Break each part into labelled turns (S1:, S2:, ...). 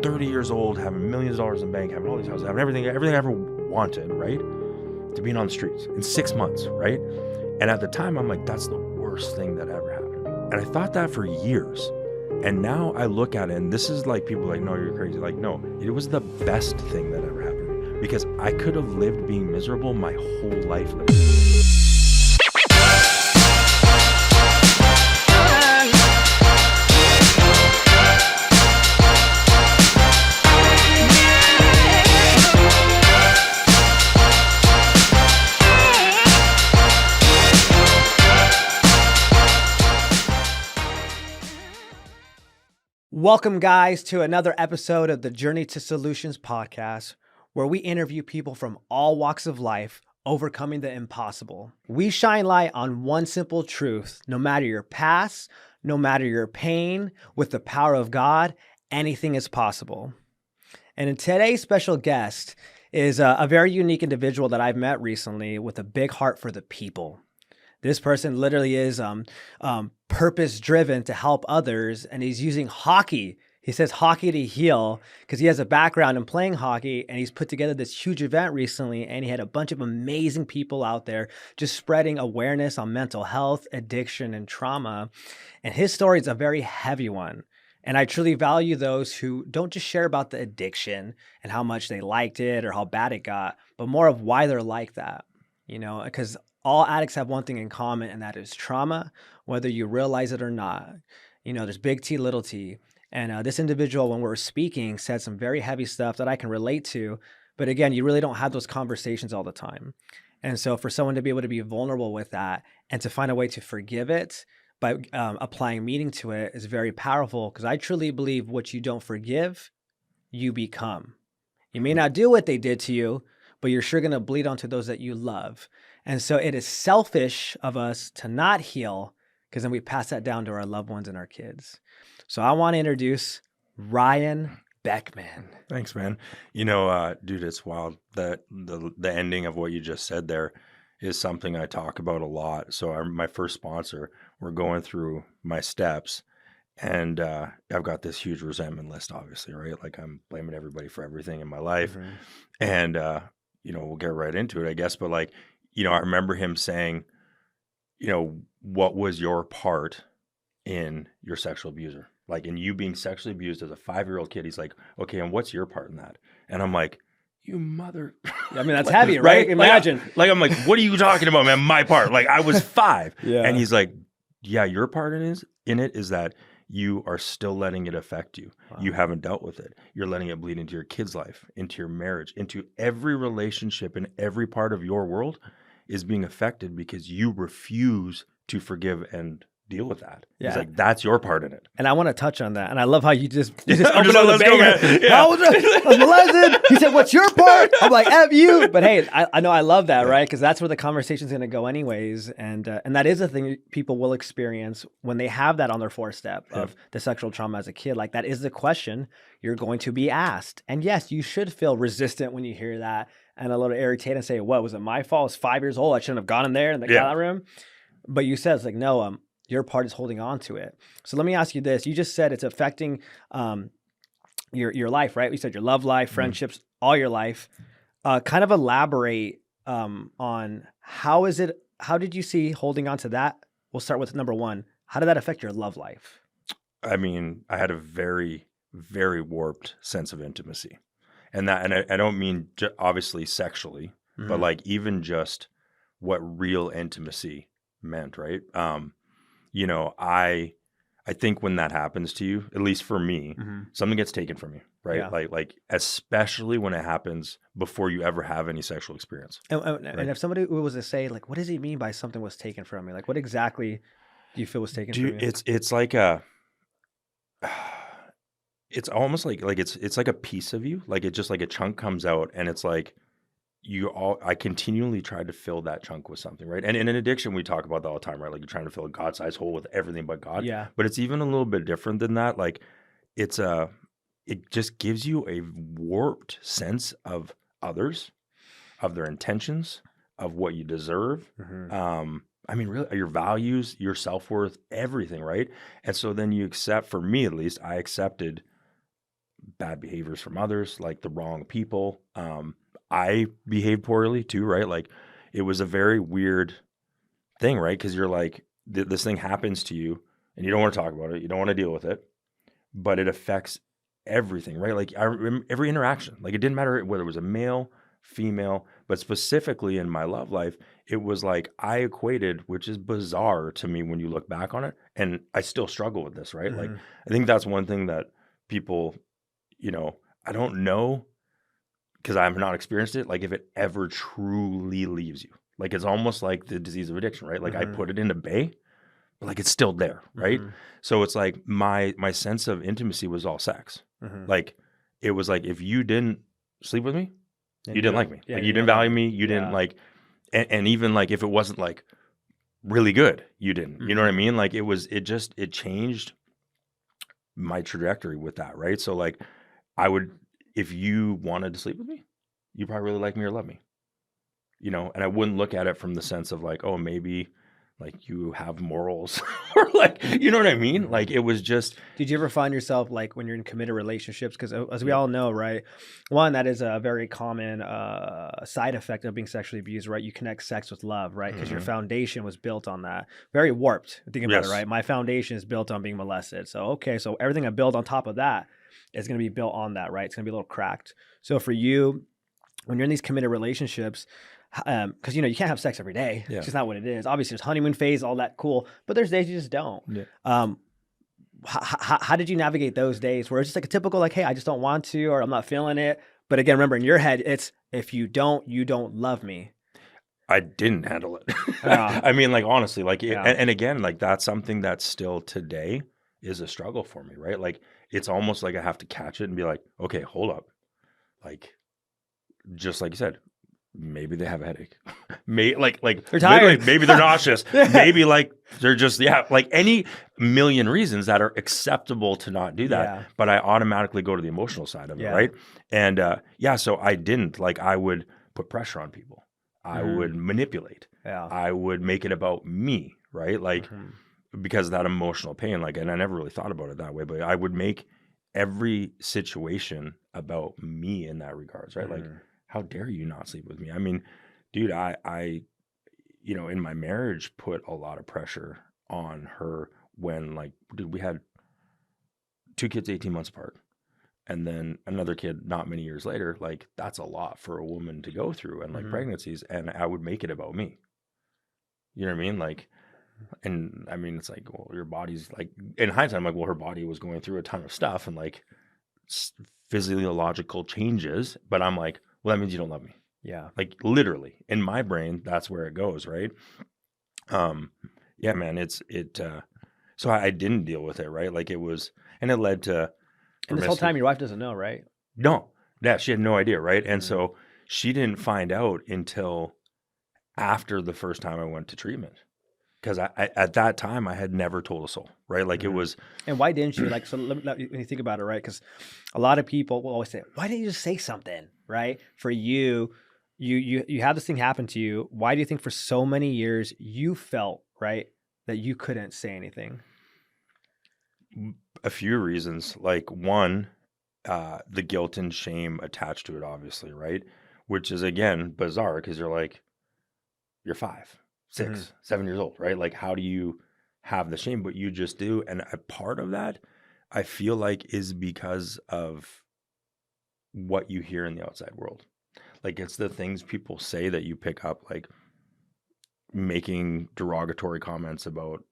S1: 30 years old, having millions of dollars in the bank, having all these houses, having everything I ever wanted, right? To being on the streets in 6 months, right? And at the time, I'm like, that's the worst thing that ever happened to me. And I thought that for years. And now I look at it, and this is like, people are like, no, you're crazy. Like, no, it was the best thing that ever happened to me, because I could have lived being miserable my whole life.
S2: Welcome, guys, to another episode of the Journey to Solutions podcast, where we interview people from all walks of life overcoming the impossible. We shine light on one simple truth: no matter your past, no matter your pain, with the power of God, anything is possible. And today's special guest is a very unique individual that I've met recently with a big heart for the people. This person literally is purpose-driven to help others, and he's using hockey. He says hockey to heal because he has a background in playing hockey, and he's put together this huge event recently, and he had a bunch of amazing people out there just spreading awareness on mental health, addiction, and trauma. And his story is a very heavy one. And I truly value those who don't just share about the addiction and how much they liked it or how bad it got, but more of why they're like that, you know, because all addicts have one thing in common, and that is trauma, whether you realize it or not. You know, there's big T, little t. And this individual, when we were speaking, said some very heavy stuff that I can relate to. But again, you really don't have those conversations all the time. And so for someone to be able to be vulnerable with that and to find a way to forgive it by applying meaning to it is very powerful, because I truly believe what you don't forgive, you become. You may not do what they did to you, but you're sure going to bleed onto those that you love. And so it is selfish of us to not heal, because then we pass that down to our loved ones and our kids. So I want to introduce Ryan Beckmann.
S1: Thanks, man. You know, dude, it's wild that the ending of what you just said there is something I talk about a lot. So my first sponsor, we're going through my steps, and I've got this huge resentment list, obviously, right? Like, I'm blaming everybody for everything in my life. Mm-hmm. And, you know, we'll get right into it, I guess. But like, you know, I remember him saying, you know, what was your part in your sexual abuser? Like, in you being sexually abused as a 5-year-old kid, he's like, okay, and what's your part in that? And I'm like, you mother.
S2: I mean, that's heavy, right? Imagine.
S1: Like, I'm like, what are you talking about, man? My part. Like, I was 5.
S2: Yeah.
S1: And he's like, yeah, your part in it is that you are still letting it affect you. Wow. You haven't dealt with it. You're letting it bleed into your kid's life, into your marriage, into every relationship, and every part of your world is being affected because you refuse to forgive and deal with that. Yeah. It's like, that's your part in it.
S2: And I want to touch on that. And I love how you just open up the banger. Yeah. I was molested. He said, what's your part? I'm like, F you. But hey, I know I love that, right? Because that's where the conversation's going to go anyways. And that is a thing people will experience when they have that on their four-step of the sexual trauma as a kid. Like, that is the question you're going to be asked. And yes, you should feel resistant when you hear that and a little irritated and say, what, was it my fault? I was 5 years old. I shouldn't have gone in there in the room. But you said, it's like, no, your part is holding on to it. So let me ask you this. You just said it's affecting your life, right? You said your love life, friendships, all your life. Kind of elaborate on how did you see holding on to that? We'll start with number one. How did that affect your love life?
S1: I mean, I had a very, very warped sense of intimacy. And I don't mean obviously sexually, but like even just what real intimacy meant, right? You know, I think when that happens to you, at least for me, something gets taken from you, right? Yeah. Like especially when it happens before you ever have any sexual experience.
S2: And if somebody was to say, like, what does he mean by something was taken from me? Like, what exactly do you feel was taken from you?
S1: It's like it's almost like it's like a piece of you. Like, it just like a chunk comes out, and it's like I continually tried to fill that chunk with something, right? And in addiction, we talk about that all the time, right? Like, you're trying to fill a God-sized hole with everything but God.
S2: Yeah.
S1: But it's even a little bit different than that. Like, it just gives you a warped sense of others, of their intentions, of what you deserve. I mean, really, your values, your self-worth, everything, right? And so then you accept, for me at least, I accepted bad behaviors from others, like the wrong people. I behaved poorly too, right? Like it was a very weird thing, right? Because you're like, this thing happens to you and you don't want to talk about it. You don't want to deal with it, but it affects everything, right? Like I remember every interaction, like it didn't matter whether it was a male, female, but specifically in my love life, it was like I equated, which is bizarre to me when you look back on it. And I still struggle with this, right? Like,
S2: Mm-hmm.
S1: I think that's one thing that people, I don't know because I have not experienced it. Like, if it ever truly leaves you, like, it's almost like the disease of addiction, right? Like, I
S2: Mm-hmm.
S1: put it into bay, but like, it's still there, right?
S2: Mm-hmm.
S1: So it's like my sense of intimacy was all sex.
S2: Mm-hmm.
S1: Like, it was like, if you didn't sleep with me,
S2: And
S1: you
S2: you
S1: didn't
S2: don't,
S1: like me.
S2: yeah,
S1: Like,
S2: you
S1: you
S2: don't
S1: didn't
S2: love
S1: value
S2: me.
S1: me. You didn't
S2: Yeah.
S1: like, and even like if it wasn't like really good, you didn't. You know what I
S2: Mm-hmm.
S1: mean? Like it changed my trajectory with that, right? So like I would, if you wanted to sleep with me, you probably really like me or love me, and I wouldn't look at it from the sense of like, oh, maybe like you have morals or like, you know what I mean?
S2: Mm-hmm.
S1: Like it was just,
S2: Did you ever find yourself like when you're in committed relationships? Because as we
S1: yeah.
S2: all know, right, one that is a very common side effect of being sexually abused, right? You connect sex with love, right? Because your
S1: Hmm.
S2: foundation was built on that. Very warped. Think about it,
S1: Yes.
S2: right? My foundation is built on being molested. So okay, so everything I build on top of that is going to be built on that, right? It's going to be a little cracked. So for you, when you're in these committed relationships, because you can't have sex every day.
S1: Yeah.
S2: It's just not what it is. Obviously, there's honeymoon phase, all that cool, but there's days you just don't.
S1: Yeah.
S2: Um, how did you navigate those days where it's just like a typical like, hey, I just don't want to, or I'm not feeling it? But again, remember in your head, it's if you don't love me.
S1: I didn't handle it.
S2: Yeah,
S1: I mean, like, honestly, like,
S2: yeah,
S1: and again, like, that's something that still today is a struggle for me, right? Like, it's almost like I have to catch it and be like, okay, hold up. Like, just like you said, maybe they have a headache. Like
S2: they're
S1: literally,
S2: tired.
S1: maybe they're nauseous.
S2: Yeah,
S1: Maybe like they're just, yeah, like any million reasons that are acceptable to not do that.
S2: yeah,
S1: But I automatically go to the emotional side of it,
S2: yeah.
S1: right? And yeah, so I didn't like, I would put pressure on people. I
S2: Hmm.
S1: would manipulate.
S2: Yeah.
S1: I would make it about me, right? Like
S2: Hmm.
S1: because of that emotional pain. Like, and I never really thought about it that way, but I would make every situation about me in that regards, right? Like,
S2: Hmm.
S1: how dare you not sleep with me? I mean, dude, I, in my marriage, put a lot of pressure on her when, like, dude, we had two kids 18 months apart. And then another kid not many years later. Like, that's a lot for a woman to go through, and like
S2: Hmm.
S1: pregnancies. And I would make it about me. You know what I mean? Like, and I mean, it's like, well, your body's like, in hindsight, I'm like, well, her body was going through a ton of stuff and like physiological changes. But I'm like, well, that means you don't love me.
S2: Yeah.
S1: Like, literally in my brain, that's where it goes, right? Um, yeah, man, so I didn't deal with it, right? Like, it was, and it led to
S2: And this whole
S1: promiscuous.
S2: time, your wife doesn't know, right?
S1: No, yeah, she had no idea, right? And
S2: Hmm.
S1: so she didn't find out until after the first time I went to treatment. Because I at that time I had never told a soul, right? Like, it
S2: Hmm.
S1: was,
S2: And why didn't you? Like, so when you think about it, right? Because a lot of people will always say, "Why didn't you just say something?" Right? For you, you had this thing happen to you. Why do you think for so many years you felt right that you couldn't say anything?
S1: a few reasons. Like, one, the guilt and shame attached to it, obviously, right? Which is, again, bizarre because you're like, you're 5,
S2: Hmm.
S1: 6, 7 years old, right? Like, how do you have the shame? But you just do. And a part of that, I feel like, is because of what you hear in the outside world. Like, it's the things people say that you pick up, like making derogatory comments about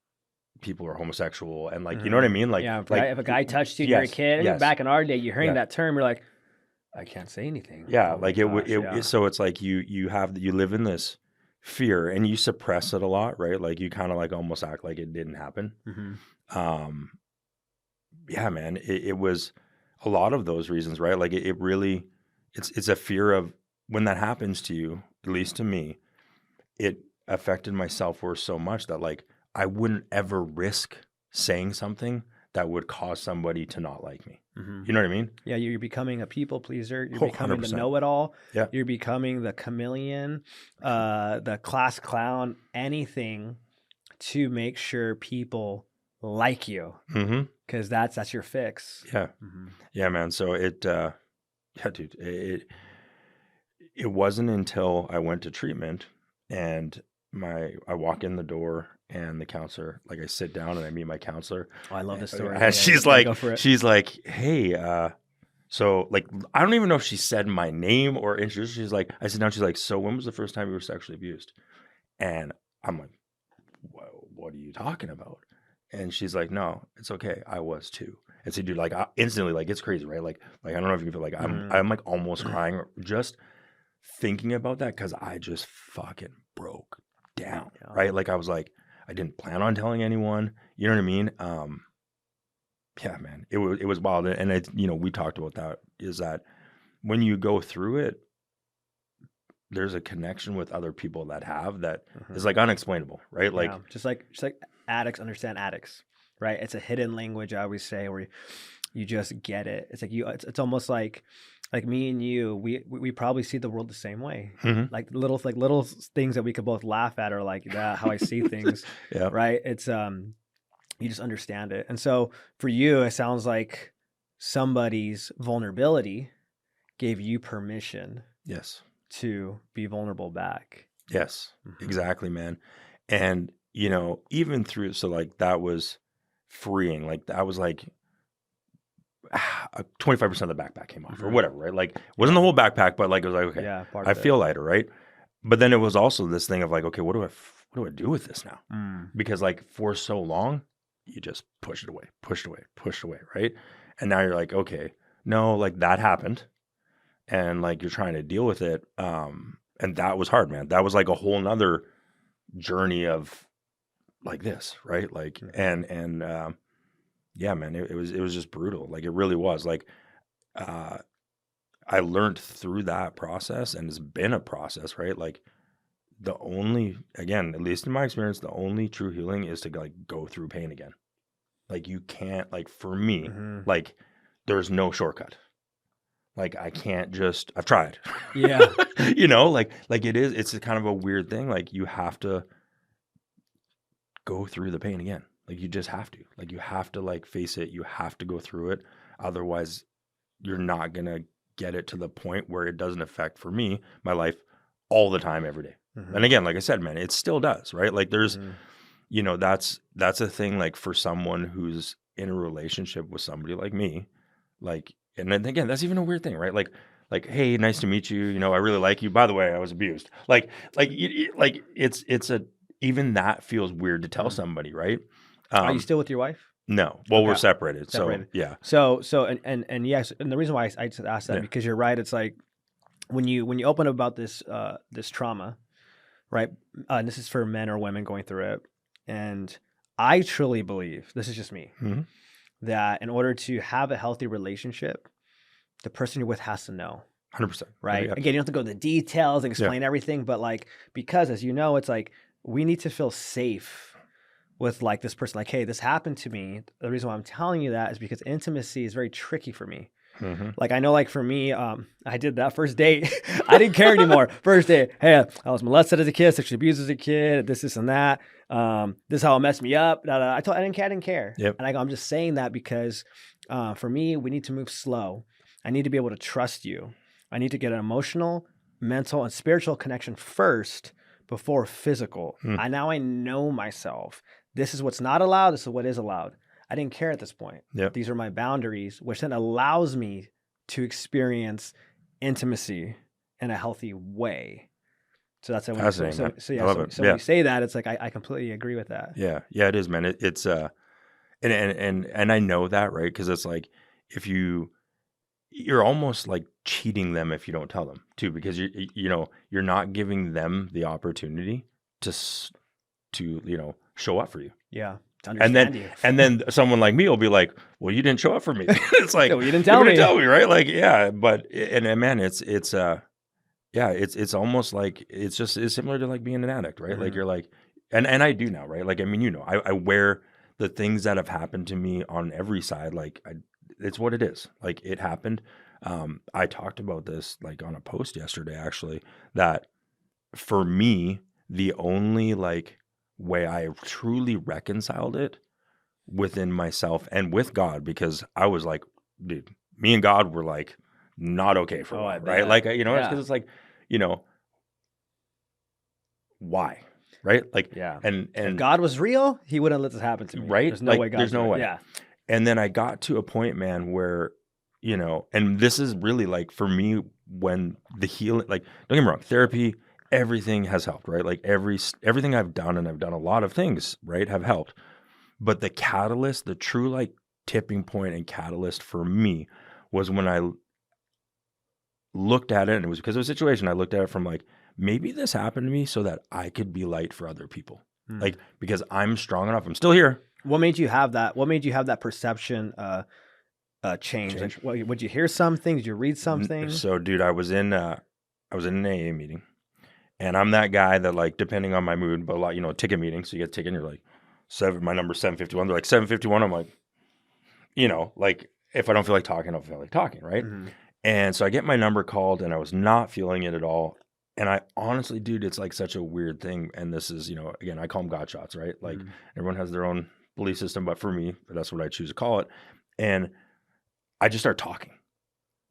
S1: people who are homosexual and, like, you know what I
S2: Hmm.
S1: mean?
S2: Yeah, if a guy touched you and you're a
S1: Yes,
S2: kid, and
S1: yes,
S2: back in our day, you're hearing
S1: yeah.
S2: that term, you're like, I can't say anything.
S1: Yeah,
S2: Oh my
S1: like,
S2: gosh, yeah.
S1: so it's like you live in this fear and you suppress it a lot, right? Like, you kind of like almost act like it didn't happen.
S2: Hmm.
S1: Um, yeah, man, it was a lot of those reasons, right? Like, it really, it's a fear of when that happens to you, at least to me, it affected my self-worth so much that, like, I wouldn't ever risk saying something that would cause somebody to not like me.
S2: Hmm.
S1: You know what I mean?
S2: Yeah, you're becoming a people pleaser. You're
S1: Oh,
S2: becoming the
S1: 100%.
S2: know-it-all.
S1: Yeah.
S2: You're becoming the chameleon, the class clown, anything to make sure people like you.
S1: Hmm.
S2: because that's your fix.
S1: Yeah.
S2: Mhm.
S1: Yeah, man. So yeah, dude, it wasn't until I went to treatment and I walk in the door and the counselor, like I sit down and I meet my counselor
S2: Oh, I love this story.
S1: and
S2: Yeah, yeah, go for it.
S1: she's like, hey, so like, I don't even know if she said my name or introduced. She's like, I sit down. She's like, so when was the first time you were sexually abused? And I'm like, what are you talking about? And she's like, no, it's okay. I was too. And so, dude, like instantly, like it's crazy, right? Like I don't know if you feel like
S2: Mhm.
S1: I'm like almost crying just thinking about that because I just fucking broke down,
S2: Yeah.
S1: right? Like I was like, I didn't plan on telling anyone. You know what I mean? Yeah, man, it was wild, and it, you know, we talked about that. Is that when you go through it, there's a connection with other people that have that is
S2: Mhm.
S1: like unexplainable, right?
S2: Yeah,
S1: Like,
S2: just like addicts understand addicts, right? It's a hidden language, I always say, where you just get it. It's like it's almost like me and you, we probably see the world the same way.
S1: mhm.
S2: Like little things that we could both laugh at, or like that how I see things,
S1: Yeah,
S2: right? It's you just understand it. And so for you, it sounds like somebody's vulnerability gave you permission
S1: yes,
S2: to be vulnerable back.
S1: yes,
S2: Mhm.
S1: exactly, man. And you know, even through, so like that was freeing. Like I was like 25% of the backpack came off or
S2: Mhm.
S1: whatever, right? Like wasn't the
S2: Yeah.
S1: whole backpack, but like it was like, okay,
S2: Yeah, part
S1: I
S2: of it.
S1: feel lighter, right? But then it was also this thing of like, okay, what do I do with this now?
S2: Mm.
S1: Because like for so long, you just pushed it away, pushed away, pushed away, right? And now you're like, okay, no, like that happened, and like you're trying to deal with it. And that was hard, man. That was like a whole nother journey of like this, right? Like
S2: Mhm.
S1: and yeah, man, it was just brutal. Like it really was. Like uh I learned through that process, and it's been a process, right? Like the only, again, at least in my experience, the only true healing is to like go through pain again. Like you can't, like for me,
S2: Mhm.
S1: like there's no shortcut. Like I can't just, I've tried.
S2: Yeah.
S1: You know, like it's a kind of a weird thing. Like you have to go through the pain again. Like you just have to. Like you have to like face it. You have to go through it. Otherwise, you're not gonna get it to the point where it doesn't affect, for me, my life all the time, every day. And
S2: Mhm.
S1: again, like I said, man, it still does, right? Like there's,
S2: Mhm.
S1: you know, that's a thing, like for someone who's in a relationship with somebody like me, like, and then again, that's even a weird thing, right? Like, hey, nice to meet you. You know, I really like you. By the way, I was abused. Like it's a, even that feels weird to tell
S2: Mhm.
S1: somebody, right?
S2: Are you
S1: Um,
S2: still with your wife?
S1: no, well, we're
S2: Okay,
S1: separated, so
S2: separated.
S1: yeah,
S2: So and yes, and the reason why I just asked that
S1: yeah,
S2: because you're right. It's like when you open about this this trauma, right? And this is for men or women going through it. And I truly believe, this is just me,
S1: hmm,
S2: that in order to have a healthy relationship, the person you're with has to know,
S1: 100%. Yeah,
S2: right?
S1: yeah,
S2: Again, you don't have to go to the details and
S1: yeah,
S2: explain everything, but like, because as you know, it's like we need to feel safe with like this person, like, hey, this happened to me. The reason why I'm telling you that is because intimacy is very tricky for me.
S1: hmm,
S2: Like I know, like for me, I did that first date. I didn't care anymore. First date, hey, I was molested as a kid, sexually abused as a kid, this and that. This is how it messed me up. Da, da. I didn't care.
S1: yep,
S2: And I'm just saying that because for me, we need to move slow. I need to be able to trust you. I need to get an emotional, mental, and spiritual connection first before physical.
S1: mm,
S2: I know myself. This is what's not allowed. This is what is allowed. I didn't care at this point.
S1: yep.
S2: These are my boundaries, which then allows me to experience intimacy in a healthy way. So that's when
S1: Fascinating, man. I
S2: yeah.
S1: love it.
S2: So when
S1: Yeah,
S2: you say that, it's like I completely agree with that.
S1: yeah, yeah. It is, man. It's and I know that, right? Because it's like if you're almost like cheating them if you don't tell them too, because you know you're not giving them the opportunity to to, you know, show up for you.
S2: Yeah, to
S1: And then
S2: understand you.
S1: someone like me will be like, "Well, you didn't show up for me." It's
S2: Yeah,
S1: like
S2: well, you didn't
S1: you're
S2: tell
S1: gonna
S2: me.
S1: tell me, right? Like, yeah, but and man, it's yeah, it's almost like it's similar to like being an addict, right? Like
S2: Mhm.
S1: you're like, and I do now, right? Like I mean, you know, I wear the things that have happened to me on every side. Like it's what it is. Like it happened. I talked about this like on a post yesterday, actually, that for me, the only like way I truly reconciled it within myself and with God, because I was like, dude, me and God were like not okay for a
S2: Oh, I
S1: while, right?
S2: bet.
S1: Like, it's
S2: Yeah.
S1: because it's like, you know, why, right? Like,
S2: Yeah. If
S1: and
S2: God was real, he wouldn't let this happen to me.
S1: right,
S2: There's no way
S1: like, there's
S2: God's
S1: no
S2: real.
S1: way.
S2: Yeah.
S1: And then I got to a point, man, where, and this is really like for me when the healing, like, don't get me wrong, therapy, everything has helped, right? Like everything I've done, and I've done a lot of things, right, have helped. But the catalyst, the true like tipping point and catalyst for me was when I looked at it, and it was because of a situation. I looked at it from like, maybe this happened to me so that I could be light for other people. Like, because I'm strong enough, I'm still here.
S2: What made you have that? What made you have that perception change? Like, would you hear something? Did you read something?
S1: So, dude, I was in an AA meeting, and I'm that guy that, like, depending on my mood, but a lot, ticket meeting. So you get a ticket, and you're like, my number's 751. They're like 751. I'm like, like, if I don't feel like talking, I don't feel like talking, right? And so I get my number called, and I was not feeling it at all. And I honestly, dude, it's like such a weird thing. And this is, again, I call them God shots, right? Like, everyone has their own belief system, but for me, that's what I choose to call it. And I just start talking.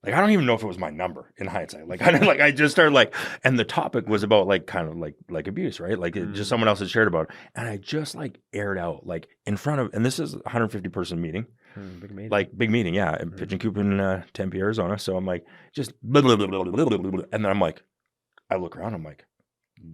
S1: Like, I don't even know if it was my number in hindsight. Like, I just started like, and the topic was about like kind of like abuse, right? Like, just someone else had shared about it. And I just like aired out like in front of, and this is a 150 person meeting.
S2: Big meeting.
S1: Like, big meeting, yeah, in Pigeon Coop in Tempe, Arizona. So I'm like, just blah, blah, blah, blah, blah, blah, blah. And then I'm like, I look around, I'm like,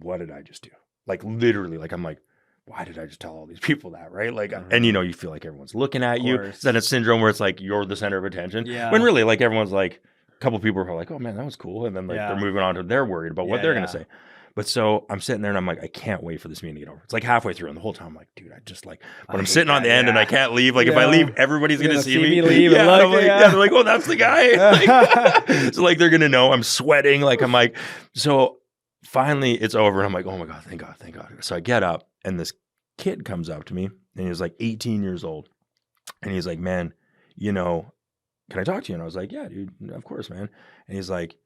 S1: what did I just do? Like, literally, like, I'm like, why did I just tell all these people that, right? Like, and you feel like everyone's looking at you. It's that syndrome where it's like you're the center of attention.
S2: Yeah.
S1: When really, like, everyone's like, a couple people are like, oh man, that was cool. And then like they're moving on to, they're worried about what they're going to say. But so I'm sitting there and I'm like, I can't wait for this meeting to get over. It's like halfway through, and the whole time I'm like, dude, I just like, but I'm sitting on the end and I can't leave. Like, if I leave, everybody's going to see me.
S2: Leave
S1: yeah,
S2: and
S1: I'm like, they're like, oh, that's the guy. Like, so like, they're going to know I'm sweating. Like, I'm like, so finally it's over. And I'm like, oh my God, thank God, thank God. So I get up, and this kid comes up to me, and he was like 18 years old. And he's like, man, can I talk to you? And I was like, yeah, dude, of course, man. And he's like,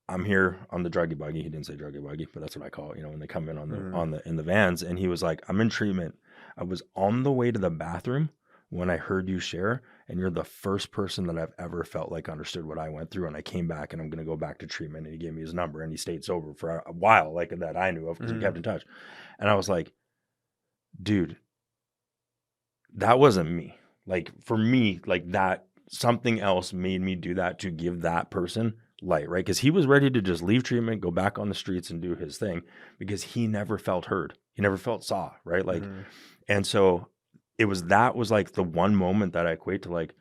S1: I'm here on the druggy buggy. He didn't say druggy buggy, but that's what I call it, when they come in in the vans. And he was like, I'm in treatment. I was on the way to the bathroom when I heard you share, and you're the first person that I've ever felt like understood what I went through. And I came back, and I'm going to go back to treatment. And he gave me his number, and he stayed sober for a while, like, that I knew of, because we kept in touch. And I was like, dude, that wasn't me. Like, for me, like, that something else made me do that to give that person light, right? Because he was ready to just leave treatment, go back on the streets and do his thing, because he never felt heard. He never felt saw, right? Like, and so that was like the one moment that I equate to like,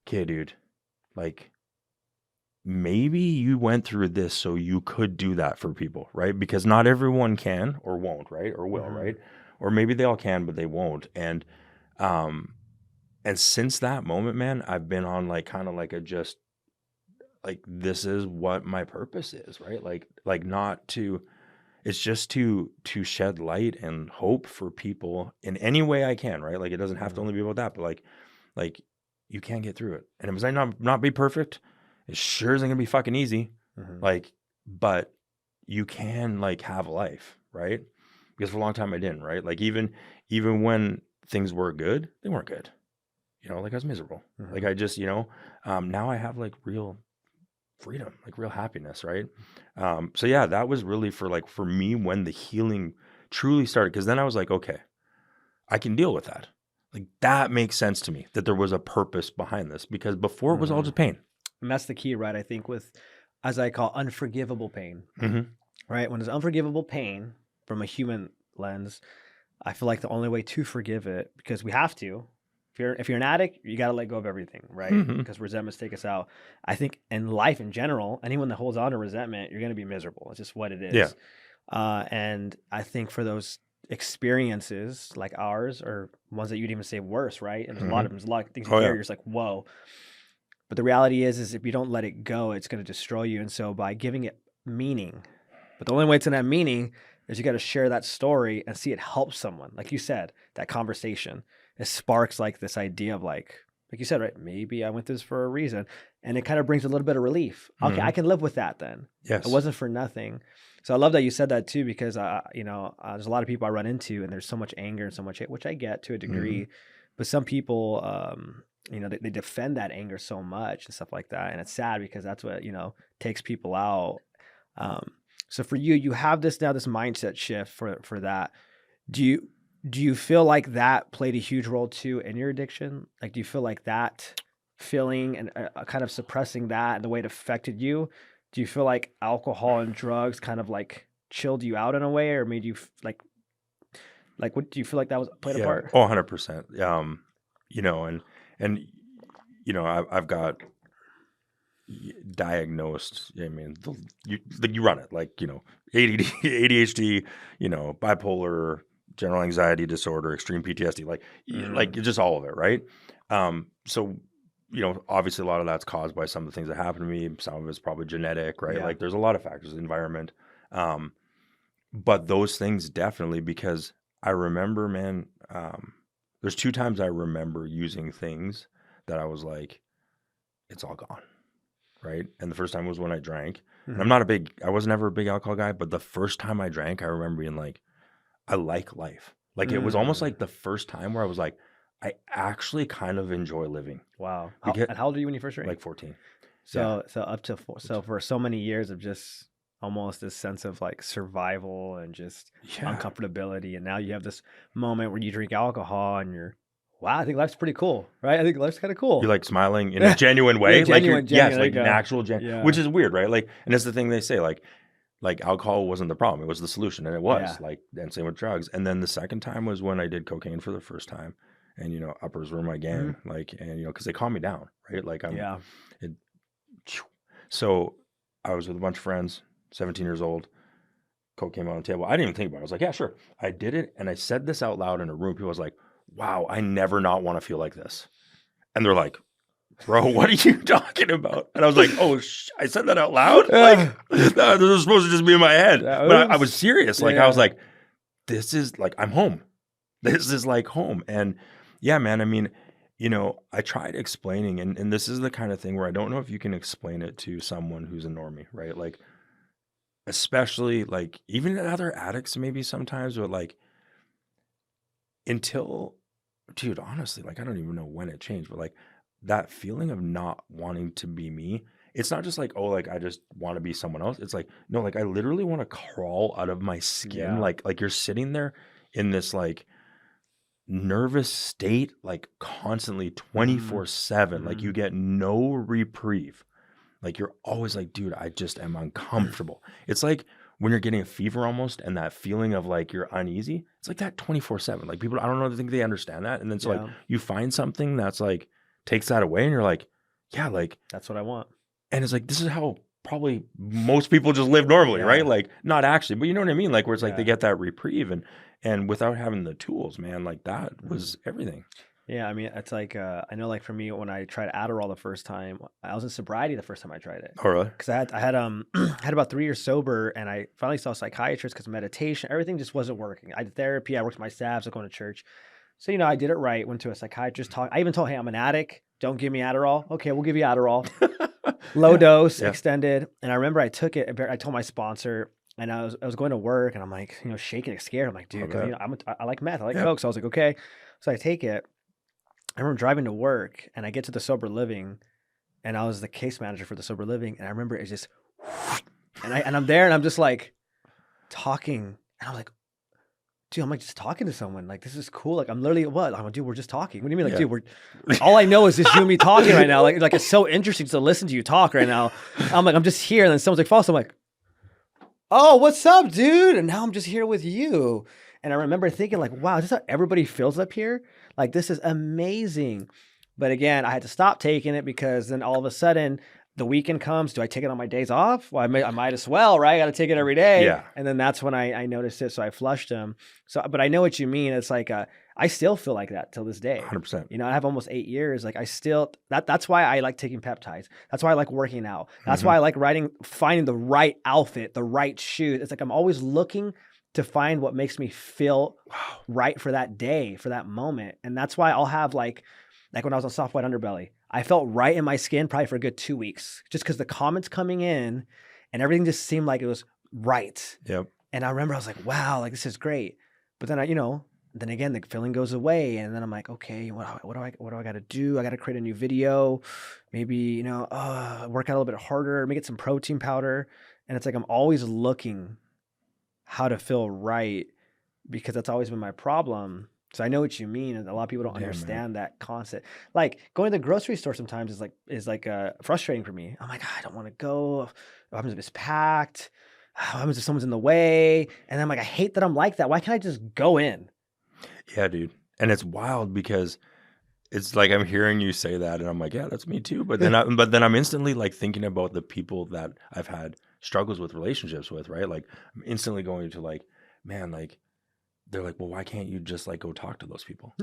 S1: okay, dude, like, maybe you went through this so you could do that for people, right? Because not everyone can or won't, right? Or will, right? Or maybe they all can, but they won't. And since that moment, man, I've been on like kind of like a just like, this is what my purpose is, right? Like not to, it's just to shed light and hope for people in any way I can, right? Like, it doesn't have to only be about that, but like you can get through it. And it was like not be perfect. It sure isn't gonna be fucking easy. Like, but you can like have a life, right? Because for a long time I didn't, right? Like, even when things were good, they weren't good. Like, I was miserable. Like, I just, now I have like real freedom, like real happiness, right? So yeah, that was really for me when the healing truly started, because then I was like, okay, I can deal with that. Like, that makes sense to me, that there was a purpose behind this, because before it was all just pain.
S2: And that's the key, right? I think with, as I call, unforgivable pain, right? When there's unforgivable pain from a human lens, I feel like the only way to forgive it, because we have to, if you're an addict, you got to let go of everything, right? Because resentments take us out. I think in life in general, anyone that holds on to resentment, you're going to be miserable. It's just what it is.
S1: Yeah.
S2: And I think for those experiences like ours, or ones that you'd even say worse, right? And there's a lot of them. There's a lot of things you hear, you're just like, whoa. But the reality is if you don't let it go, it's going to destroy you. And so by giving it meaning, but the only way to that meaning is you got to share that story and see it help someone. Like you said, that conversation, it sparks like this idea of like you said, right? Maybe I went through this for a reason. And it kind of brings a little bit of relief. Okay, I can live with that then.
S1: Yes.
S2: It wasn't for nothing. So I love that you said that too, because, there's a lot of people I run into, and there's so much anger and so much hate, which I get to a degree. But some people, they defend that anger so much and stuff like that. And it's sad because that's what, takes people out. So for you, you have this mindset shift for that. Do you feel like that played a huge role too in your addiction? Like, do you feel like that feeling and kind of suppressing that and the way it affected you? Do you feel like alcohol and drugs kind of like chilled you out in a way, or made you what do you feel like that was played a
S1: Yeah.
S2: part?
S1: Oh, 100%. And I've got diagnosed. I mean, you run it like ADD, ADHD, bipolar, general anxiety disorder, extreme PTSD, like just all of it, right? So obviously a lot of that's caused by some of the things that happened to me. Some of it's probably genetic, right?
S2: Yeah.
S1: Like there's a lot of factors, environment, but those things definitely, because I remember, man, there's 2 times I remember using things that I was like, it's all gone. Right. And the first time was when I drank. And I was never a big alcohol guy, but the first time I drank, I remember being like, I like life. Like it was almost like the first time where I was like, I actually kind of enjoy living.
S2: Wow.
S1: Because,
S2: And how old are you when you first drank?
S1: like 14.
S2: So up to so for so many years of just almost this sense of like survival and just uncomfortability, and now you have this moment where you drink alcohol and you're, wow, I think life's pretty cool, right? I think life's kind of cool.
S1: You're like smiling in a genuine way,
S2: genuine,
S1: like natural, which is weird, right? Like, and that's the thing they say, like alcohol wasn't the problem, it was the solution, and it was like, and same with drugs. And then the second time was when I did cocaine for the first time, and uppers were my game, like, and because they calmed me down, right? Like so I was with a bunch of friends, 17 years old. Coke came out on the table. I didn't even think about it. I was like, yeah, sure. I did it. And I said this out loud in a room. People was like, wow, I never not want to feel like this. And they're like, bro, what are you talking about? And I was like, oh, I said that out loud? Like, this was supposed to just be in my head. But I was serious. Like, I was like, this is like, I'm home. This is like home. And yeah, man, I mean, I tried explaining, and this is the kind of thing where I don't know if you can explain it to someone who's a normie, right? Like, especially like even other addicts maybe sometimes, but like dude, honestly, like I don't even know when it changed, but like that feeling of not wanting to be me, it's not just like, oh, like I just want to be someone else. It's like, no, like I literally want to crawl out of my skin.
S2: Yeah.
S1: Like you're sitting there in this like nervous state, like constantly 24/7, like you get no reprieve. Like you're always like, dude, I just am uncomfortable. It's like when you're getting a fever almost, and that feeling of like you're uneasy, it's like that 24/7. Like people, I don't know, I think they understand that. And then so like you find something that's like takes that away, and you're like, yeah, like
S2: that's what I want.
S1: And it's like, this is how probably most people just live normally, right? Like not actually, but you know what I mean? Like where it's like they get that reprieve, and without having the tools, man, like that was everything.
S2: Yeah, I mean, it's like, I know, like for me, when I tried Adderall the first time, I was in sobriety the first time I tried it.
S1: Oh, really?
S2: Because I had had about 3 years sober, and I finally saw a psychiatrist because meditation, everything just wasn't working. I did therapy, I worked my staffs, I was going to church. So, I did it right, went to a psychiatrist, I even told, hey, I'm an addict, don't give me Adderall. Okay, we'll give you Adderall. Low dose, extended. And I remember I took it, I told my sponsor, and I was going to work, and I'm like, shaking, scared. I'm like, dude, because I like meth, I like coke. So I was like, okay. So I take it. I remember driving to work, and I get to the sober living, and I was the case manager for the sober living. And I remember it's just, and I'm there, and I'm just like talking, and I'm like, dude, I'm like just talking to someone. Like, this is cool. Like, I'm literally I'm like, dude, we're just talking. What do you mean? Like, dude, we're all I know is just you and me talking right now. Like it's so interesting to listen to you talk right now. I'm like, I'm just here, and then someone's like, false. I'm like, oh, what's up, dude? And now I'm just here with you. And I remember thinking like, wow, this is how everybody feels up here? Like, this is amazing. But again, I had to stop taking it because then all of a sudden the weekend comes. Do I take it on my days off? Well, I might as well, right? I got to take it every day.
S1: Yeah.
S2: And then that's when I noticed it. So I flushed them. So, but I know what you mean. It's like, I still feel like that till this day.
S1: 100%.
S2: I have almost 8 years. Like I still, that's why I like taking peptides. That's why I like working out. That's why I like finding the right outfit, the right shoes. It's like, I'm always looking to find what makes me feel right for that day, for that moment. And that's why I'll have like when I was on Soft White Underbelly, I felt right in my skin probably for a good 2 weeks, just because the comments coming in and everything just seemed like it was right.
S1: Yep.
S2: And I remember I was like, wow, like this is great. But then then again, the feeling goes away, and then I'm like, okay, what do I got to do? I got to create a new video, maybe work out a little bit harder, maybe get some protein powder, and it's like I'm always looking how to feel right because that's always been my problem. So I know what you mean, and a lot of people don't
S1: Yeah, man.
S2: understand that concept. Like going to the grocery store sometimes is frustrating for me. I'm like, I don't want to go. What happens if it's packed? What happens if someone's in the way? And I'm like, I hate that I'm like that. Why can't I just go in?
S1: Yeah, dude. And it's wild because it's like I'm hearing you say that, and I'm like, yeah, that's me too. But then I'm instantly like thinking about the people that I've had struggles with relationships with, right? Like I'm instantly going to like, man, like they're like, well, why can't you just like go talk to those people?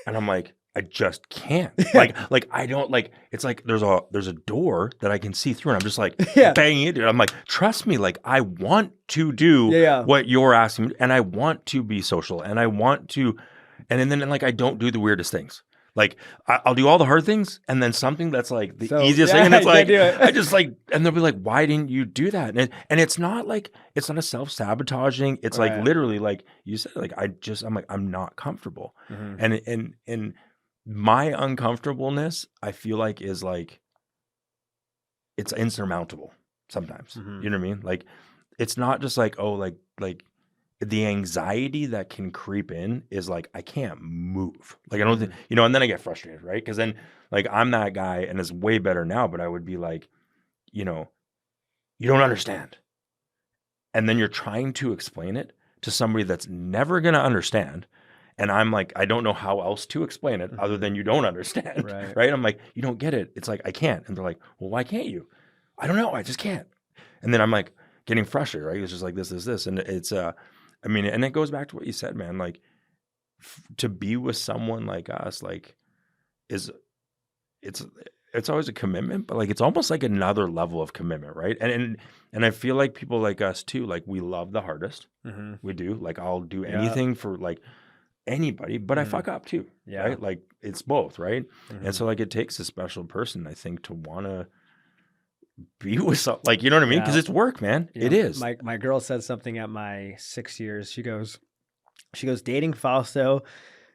S1: And I'm like, I just can't. Like I don't like. It's like there's a door that I can see through, and I'm just like
S2: Yeah.
S1: banging it. I'm like, trust me, like I want to do
S2: Yeah.
S1: what you're asking, and I want to be social, and I want to, and then like I don't do the weirdest things. Like I'll do all the hard things, and then something that's like the easiest thing, and it's
S2: you can't
S1: like
S2: do it.
S1: I just like, and they'll be like, "Why didn't you do that?" And it's not like it's not a self-sabotaging. It's like
S2: Right.
S1: literally like you said, like I'm like I'm not comfortable,
S2: Mhm.
S1: and my uncomfortableness I feel like is like it's insurmountable sometimes.
S2: Mhm.
S1: You know what I mean? Like it's not just like oh like the anxiety that can creep in is like I can't move. Like I don't think and then I get frustrated, right? Because then like I'm that guy, and it's way better now. But I would be like, you know, you don't understand, and then you're trying to explain it to somebody that's never gonna understand. And I'm like, I don't know how else to explain it other than you don't understand,
S2: Right.
S1: right? I'm like, you don't get it. It's like I can't, and they're like, well, why can't you? I don't know. I just can't. And then I'm like getting frustrated, right? It's just like this, and it's I mean, and it goes back to what you said, man. Like to be with someone like us, like is it's it's always a commitment, but like it's almost like another level of commitment, right? And I feel like people like us too, like we love the hardest.
S2: Mhm.
S1: We do. Like I'll do
S2: Yeah.
S1: anything for like anybody, but I
S2: Mhm.
S1: fuck up too,
S2: Yeah.
S1: right? Like it's both, right? And
S2: Mhm.
S1: so like it takes a special person, I think, to want to be with some, like you know what I mean? Because
S2: Yeah.
S1: it's work, man.
S2: Yeah.
S1: It is.
S2: My girl said something at my 6 years. She goes, dating Fausto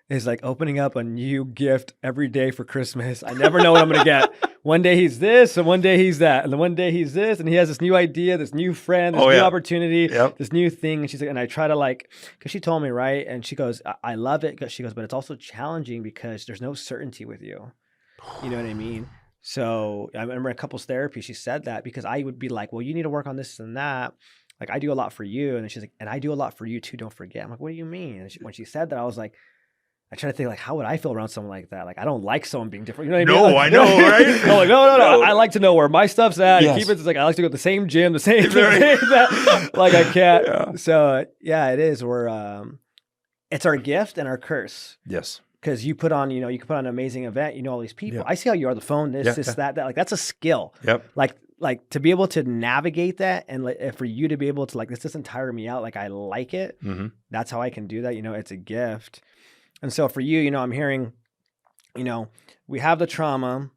S2: is like opening up a new gift every day for Christmas. I never know what I'm gonna get. One day he's this, and one day he's that, and then one day he's this, and he has this new idea, this new friend, this
S1: Oh
S2: new
S1: yeah.
S2: opportunity,
S1: Yep.
S2: this new thing. And she's like, and I try to like, because she told me, right, and she goes, I love it. 'Cause she goes, but it's also challenging because there's no certainty with you. You know what I mean? So I remember in couples therapy, she said that because I would be like, well, you need to work on this and that. Like I do a lot for you, and then she's like, and I do a lot for you too. Don't forget. I'm like, what do you mean? And when she said that, I was like, I try to think like, how would I feel around someone like that? Like, I don't like someone being different. You know what I mean?
S1: No, I know, right?
S2: I'm like, no.
S1: No.
S2: I like to know where my stuff's at. And
S1: Yes.
S2: keep it. It's like I like to go to the same gym, the same
S1: Right.
S2: that. Like I can't.
S1: Yeah.
S2: So yeah, it is. We're it's our gift and our curse.
S1: Yes.
S2: Because you put on, you can put on an amazing event. You know all these people.
S1: Yeah.
S2: I see how you are on the phone. This,
S1: Yeah.
S2: that. Like that's a skill.
S1: Yep.
S2: Like to be able to navigate that, and like, for you to be able to like, this doesn't tire me out. Like I like it.
S1: Mm-hmm.
S2: That's how I can do that. It's a gift. And so for you, I'm hearing, we have the trauma.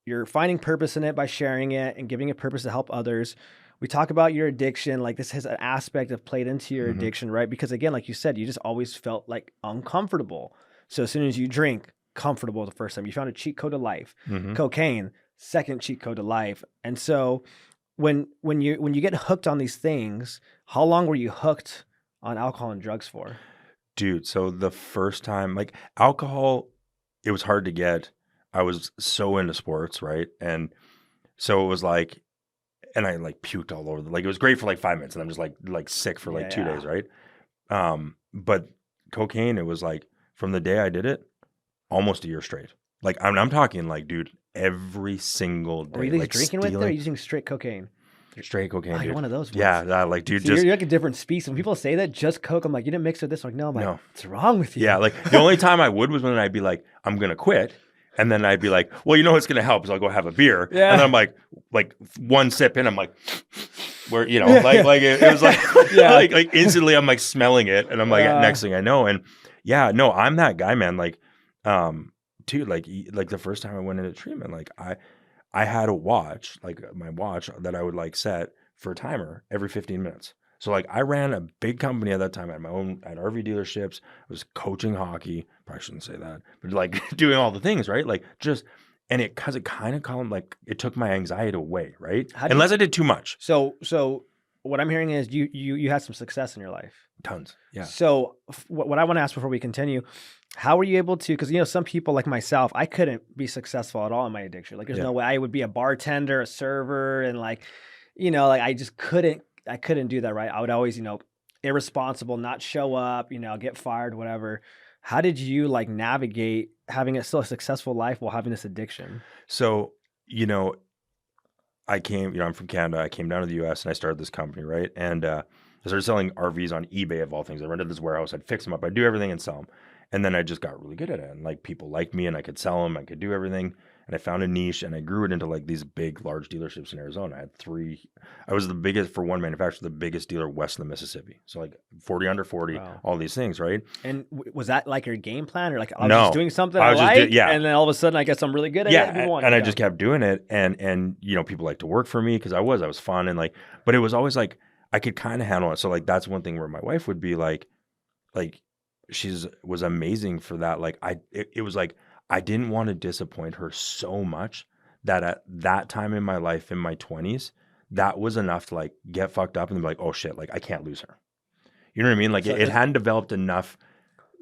S2: You're finding purpose in it by sharing it and giving it purpose to help others. We talk about your addiction. Like this has an aspect of played into your addiction, right? Because again, like you said, you just always felt like uncomfortable. So as soon as you drink, comfortable the first time. You found a cheat code of life.
S1: Mm-hmm.
S2: Cocaine, second cheat code of life. And so when you get hooked on these things, how long were you hooked on alcohol and drugs for?
S1: Dude, so the first time, like alcohol, it was hard to get. I was so into sports, right? And so it was like, and I like puked all over. Like it was great for like 5 minutes, and I'm just like sick for like 2 days, right? But cocaine, it was like from the day I did it, almost a year straight. Like I'm talking like, dude, every single day.
S2: Were you
S1: like
S2: drinking with it or using straight cocaine?
S1: straight cocaine,
S2: Oh,
S1: dude.
S2: you're one of those ones.
S1: Yeah, like dude,
S2: See, you're like a different species. When people say that, just Coke, I'm like, you didn't mix with this. I'm like, no, I'm like,
S1: No.
S2: what's wrong with you?
S1: Yeah, like the only time I would was when I'd be like, I'm gonna quit. And then I'd be like, well, you know what's gonna help is I'll go have a beer.
S2: Yeah.
S1: And then I'm like one sip in, I'm like, where like it was like
S2: Yeah.
S1: like instantly I'm like smelling it, and I'm like next thing I know, and yeah, no, I'm that guy, man. Like, dude, like the first time I went into treatment, like I had a watch, like my watch that I would like set for a timer every 15 minutes. So like I ran a big company at that time. I had my own, I had RV dealerships. I was coaching hockey. Probably shouldn't say that, but like doing all the things, right? Like just, and it, cause it kind of called like, it took my anxiety away, right?
S2: How do you,
S1: Unless I did too much.
S2: so what I'm hearing is you had some success in your life.
S1: Tons. Yeah.
S2: So what I want to ask before we continue, how were you able to, because some people like myself, I couldn't be successful at all in my addiction. Like there's
S1: Yeah.
S2: no way I would be a bartender, a server, and like, like I just couldn't do that, right? I would always, irresponsible, not show up, get fired, whatever. How did you like navigate having still a successful life while having this addiction?
S1: So, I came, I'm from Canada. I came down to the US and I started this company, right? And I started selling RVs on eBay of all things. I rented this warehouse. I'd fix them up. I'd do everything and sell them. And then I just got really good at it. And like people liked me and I could sell them. I could do everything. And I found a niche and I grew it into like these big, large dealerships in Arizona. I had three. I was the biggest, for one manufacturer, the biggest dealer west of the Mississippi. So like 40 under 40,
S2: Wow.
S1: all these things, right?
S2: And was that like your game plan, or like I was
S1: No.
S2: just doing something
S1: I
S2: I
S1: was just
S2: like,
S1: yeah.
S2: and then all of a sudden I guess I'm really good at
S1: Yeah,
S2: it? People want
S1: and
S2: it,
S1: I
S2: yeah.
S1: just kept doing it, and people like to work for me because I was fun and like, but it was always like I could kind of handle it. So like that's one thing where my wife would be like was amazing for that. Like it was like I didn't want to disappoint her so much that at that time in my life in my 20s, that was enough to like get fucked up and be like, oh shit, like I can't lose her. You know what I mean? Like
S2: So
S1: it hadn't developed enough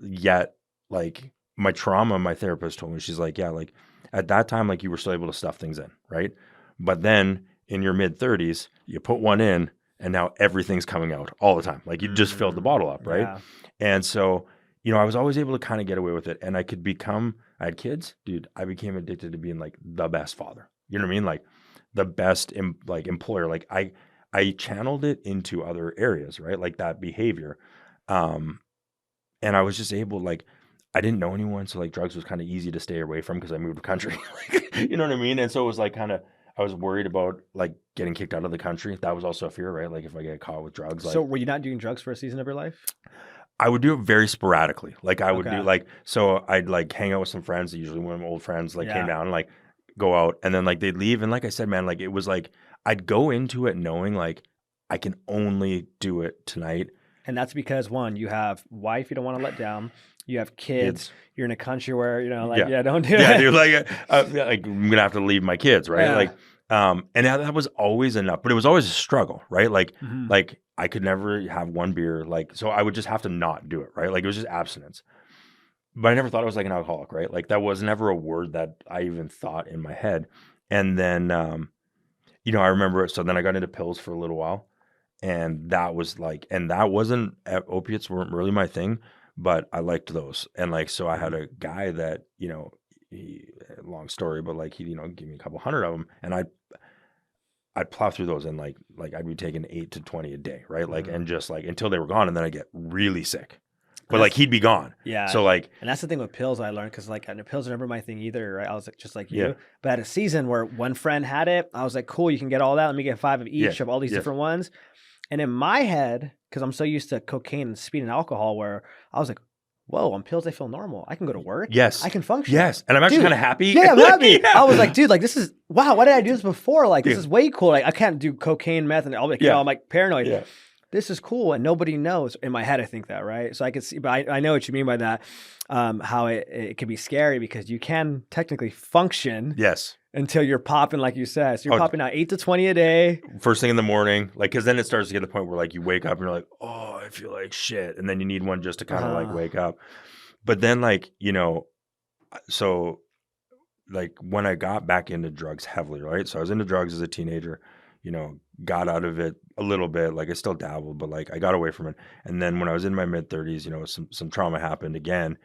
S1: yet. Like my trauma, my therapist told me, she's like, yeah, like at that time, like you were still able to stuff things in, right? But then in your mid 30s, you put one in and now everything's coming out all the time. Like you just filled the bottle up, right?
S2: Yeah.
S1: And so, I was always able to kind of get away with it. And I had kids, dude, I became addicted to being like the best father. You know what I mean? Like the best employer. Like I channeled it into other areas, right? Like that behavior. And I was just able, like, I didn't know anyone. So like drugs was kind of easy to stay away from because I moved country. You know what I mean? And so it was like I was worried about like getting kicked out of the country. That was also a fear, right? Like if I get caught with drugs, like
S2: So were you not doing drugs for a season of your life?
S1: I would do it very sporadically. Like I would
S2: Okay.
S1: do like, so I'd like hang out with some friends, usually one of my old friends like
S2: Yeah.
S1: came down and like go out and then like they'd leave. And like I said, man, like it was like, I'd go into it knowing like I can only do it tonight.
S2: And that's because one, you have wife you don't want to let down. You have kids. You're in a country where, don't do
S1: Yeah,
S2: it.
S1: dude, like I'm gonna have to leave my kids, right?
S2: Yeah.
S1: Like, and that was always enough, but it was always a struggle, right? Like,
S2: Mhm.
S1: like I could never have one beer, like, so I would just have to not do it, right? Like it was just abstinence. But I never thought I was like an alcoholic, right? Like that was never a word that I even thought in my head. And then, I remember it. So then I got into pills for a little while, and that was like, and that wasn't opiates weren't really my thing, but I liked those. And like, so I had a guy that, long story, but like he, give me a couple hundred of them, and I'd plow through those and like I'd be taking 8 to 20 a day, right? Like, and just like until they were gone, and then I get really sick. But like he'd be gone.
S2: Yeah.
S1: So like,
S2: and that's the thing with pills I learned, because like pills are never my thing either, right? I was like just like you.
S1: Yeah.
S2: But I had a season where one friend had it. I was like, cool, you can get all that. Let me get 5 of each of all these different ones. And in my head, because I'm so used to cocaine and speed and alcohol, where I was like, whoa, on pills I feel normal. I can go to work.
S1: yes,
S2: I can function.
S1: yes, and I'm actually
S2: Dude,
S1: kind of happy.
S2: Yeah, I'm
S1: Like,
S2: happy.
S1: yeah.
S2: I was like, dude, like this is wow. Why did I do this before? Like this
S1: Yeah.
S2: is way cool. Like I can't do cocaine, meth, and all like,
S1: Yeah.
S2: I'm like paranoid.
S1: Yeah.
S2: This is cool, and nobody knows. In my head, I think that, right? So I could see, but I know what you mean by that. How it can be scary because you can technically function
S1: Yes.
S2: until you're popping, like you said. So you're
S1: Oh.
S2: popping out 8 to 20 a day.
S1: First thing in the morning, like, because then it starts to get to the point where like you wake up and you're like, oh, I feel like shit, and then you need one just to kind of like wake up. But then like so like when I got back into drugs heavily, right? So I was into drugs as a teenager, got out of it a little bit. Like I still dabbled, but like I got away from it. And then when I was in my mid 30s, some trauma happened again,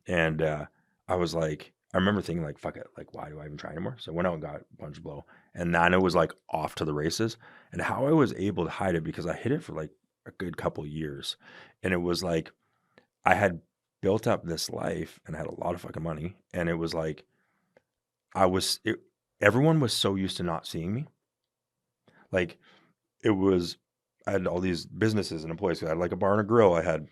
S1: and I was like, I remember thinking like, fuck it, like why do I even try anymore? So I went out and got punch blow, and then it was like off to the races. And how I was able to hide it, because I hid it for like a good couple years, and it was like I had built up this life and I had a lot of fucking money, and it was like everyone was so used to not seeing me. Like I had all these businesses and employees. I had like a bar and a grill. I had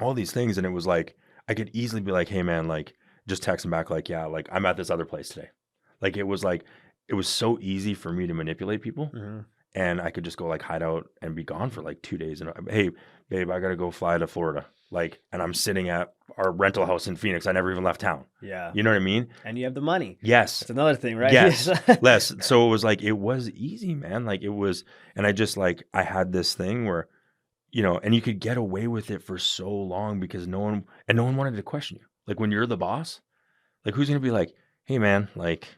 S1: all these things, and it was like I could easily be like, hey man, like just text them back like, yeah, like I'm at this other place today. Like it was so easy for me to manipulate people.
S2: Mm-hmm.
S1: and I could just go like hide out and be gone for like 2 days. And hey, babe, I got to go fly to Florida. Like, and I'm sitting at our rental house in Phoenix. I never even left town.
S2: Yeah.
S1: You know what I mean?
S2: And you have the money.
S1: Yes.
S2: That's another thing, right?
S1: Yes. Less. So it was like, it was easy, man. Like it was, and I just like, I had this thing where, you know, and you could get away with it for so long because no one wanted to question you. Like when you're the boss, like who's going to be like, hey man, like,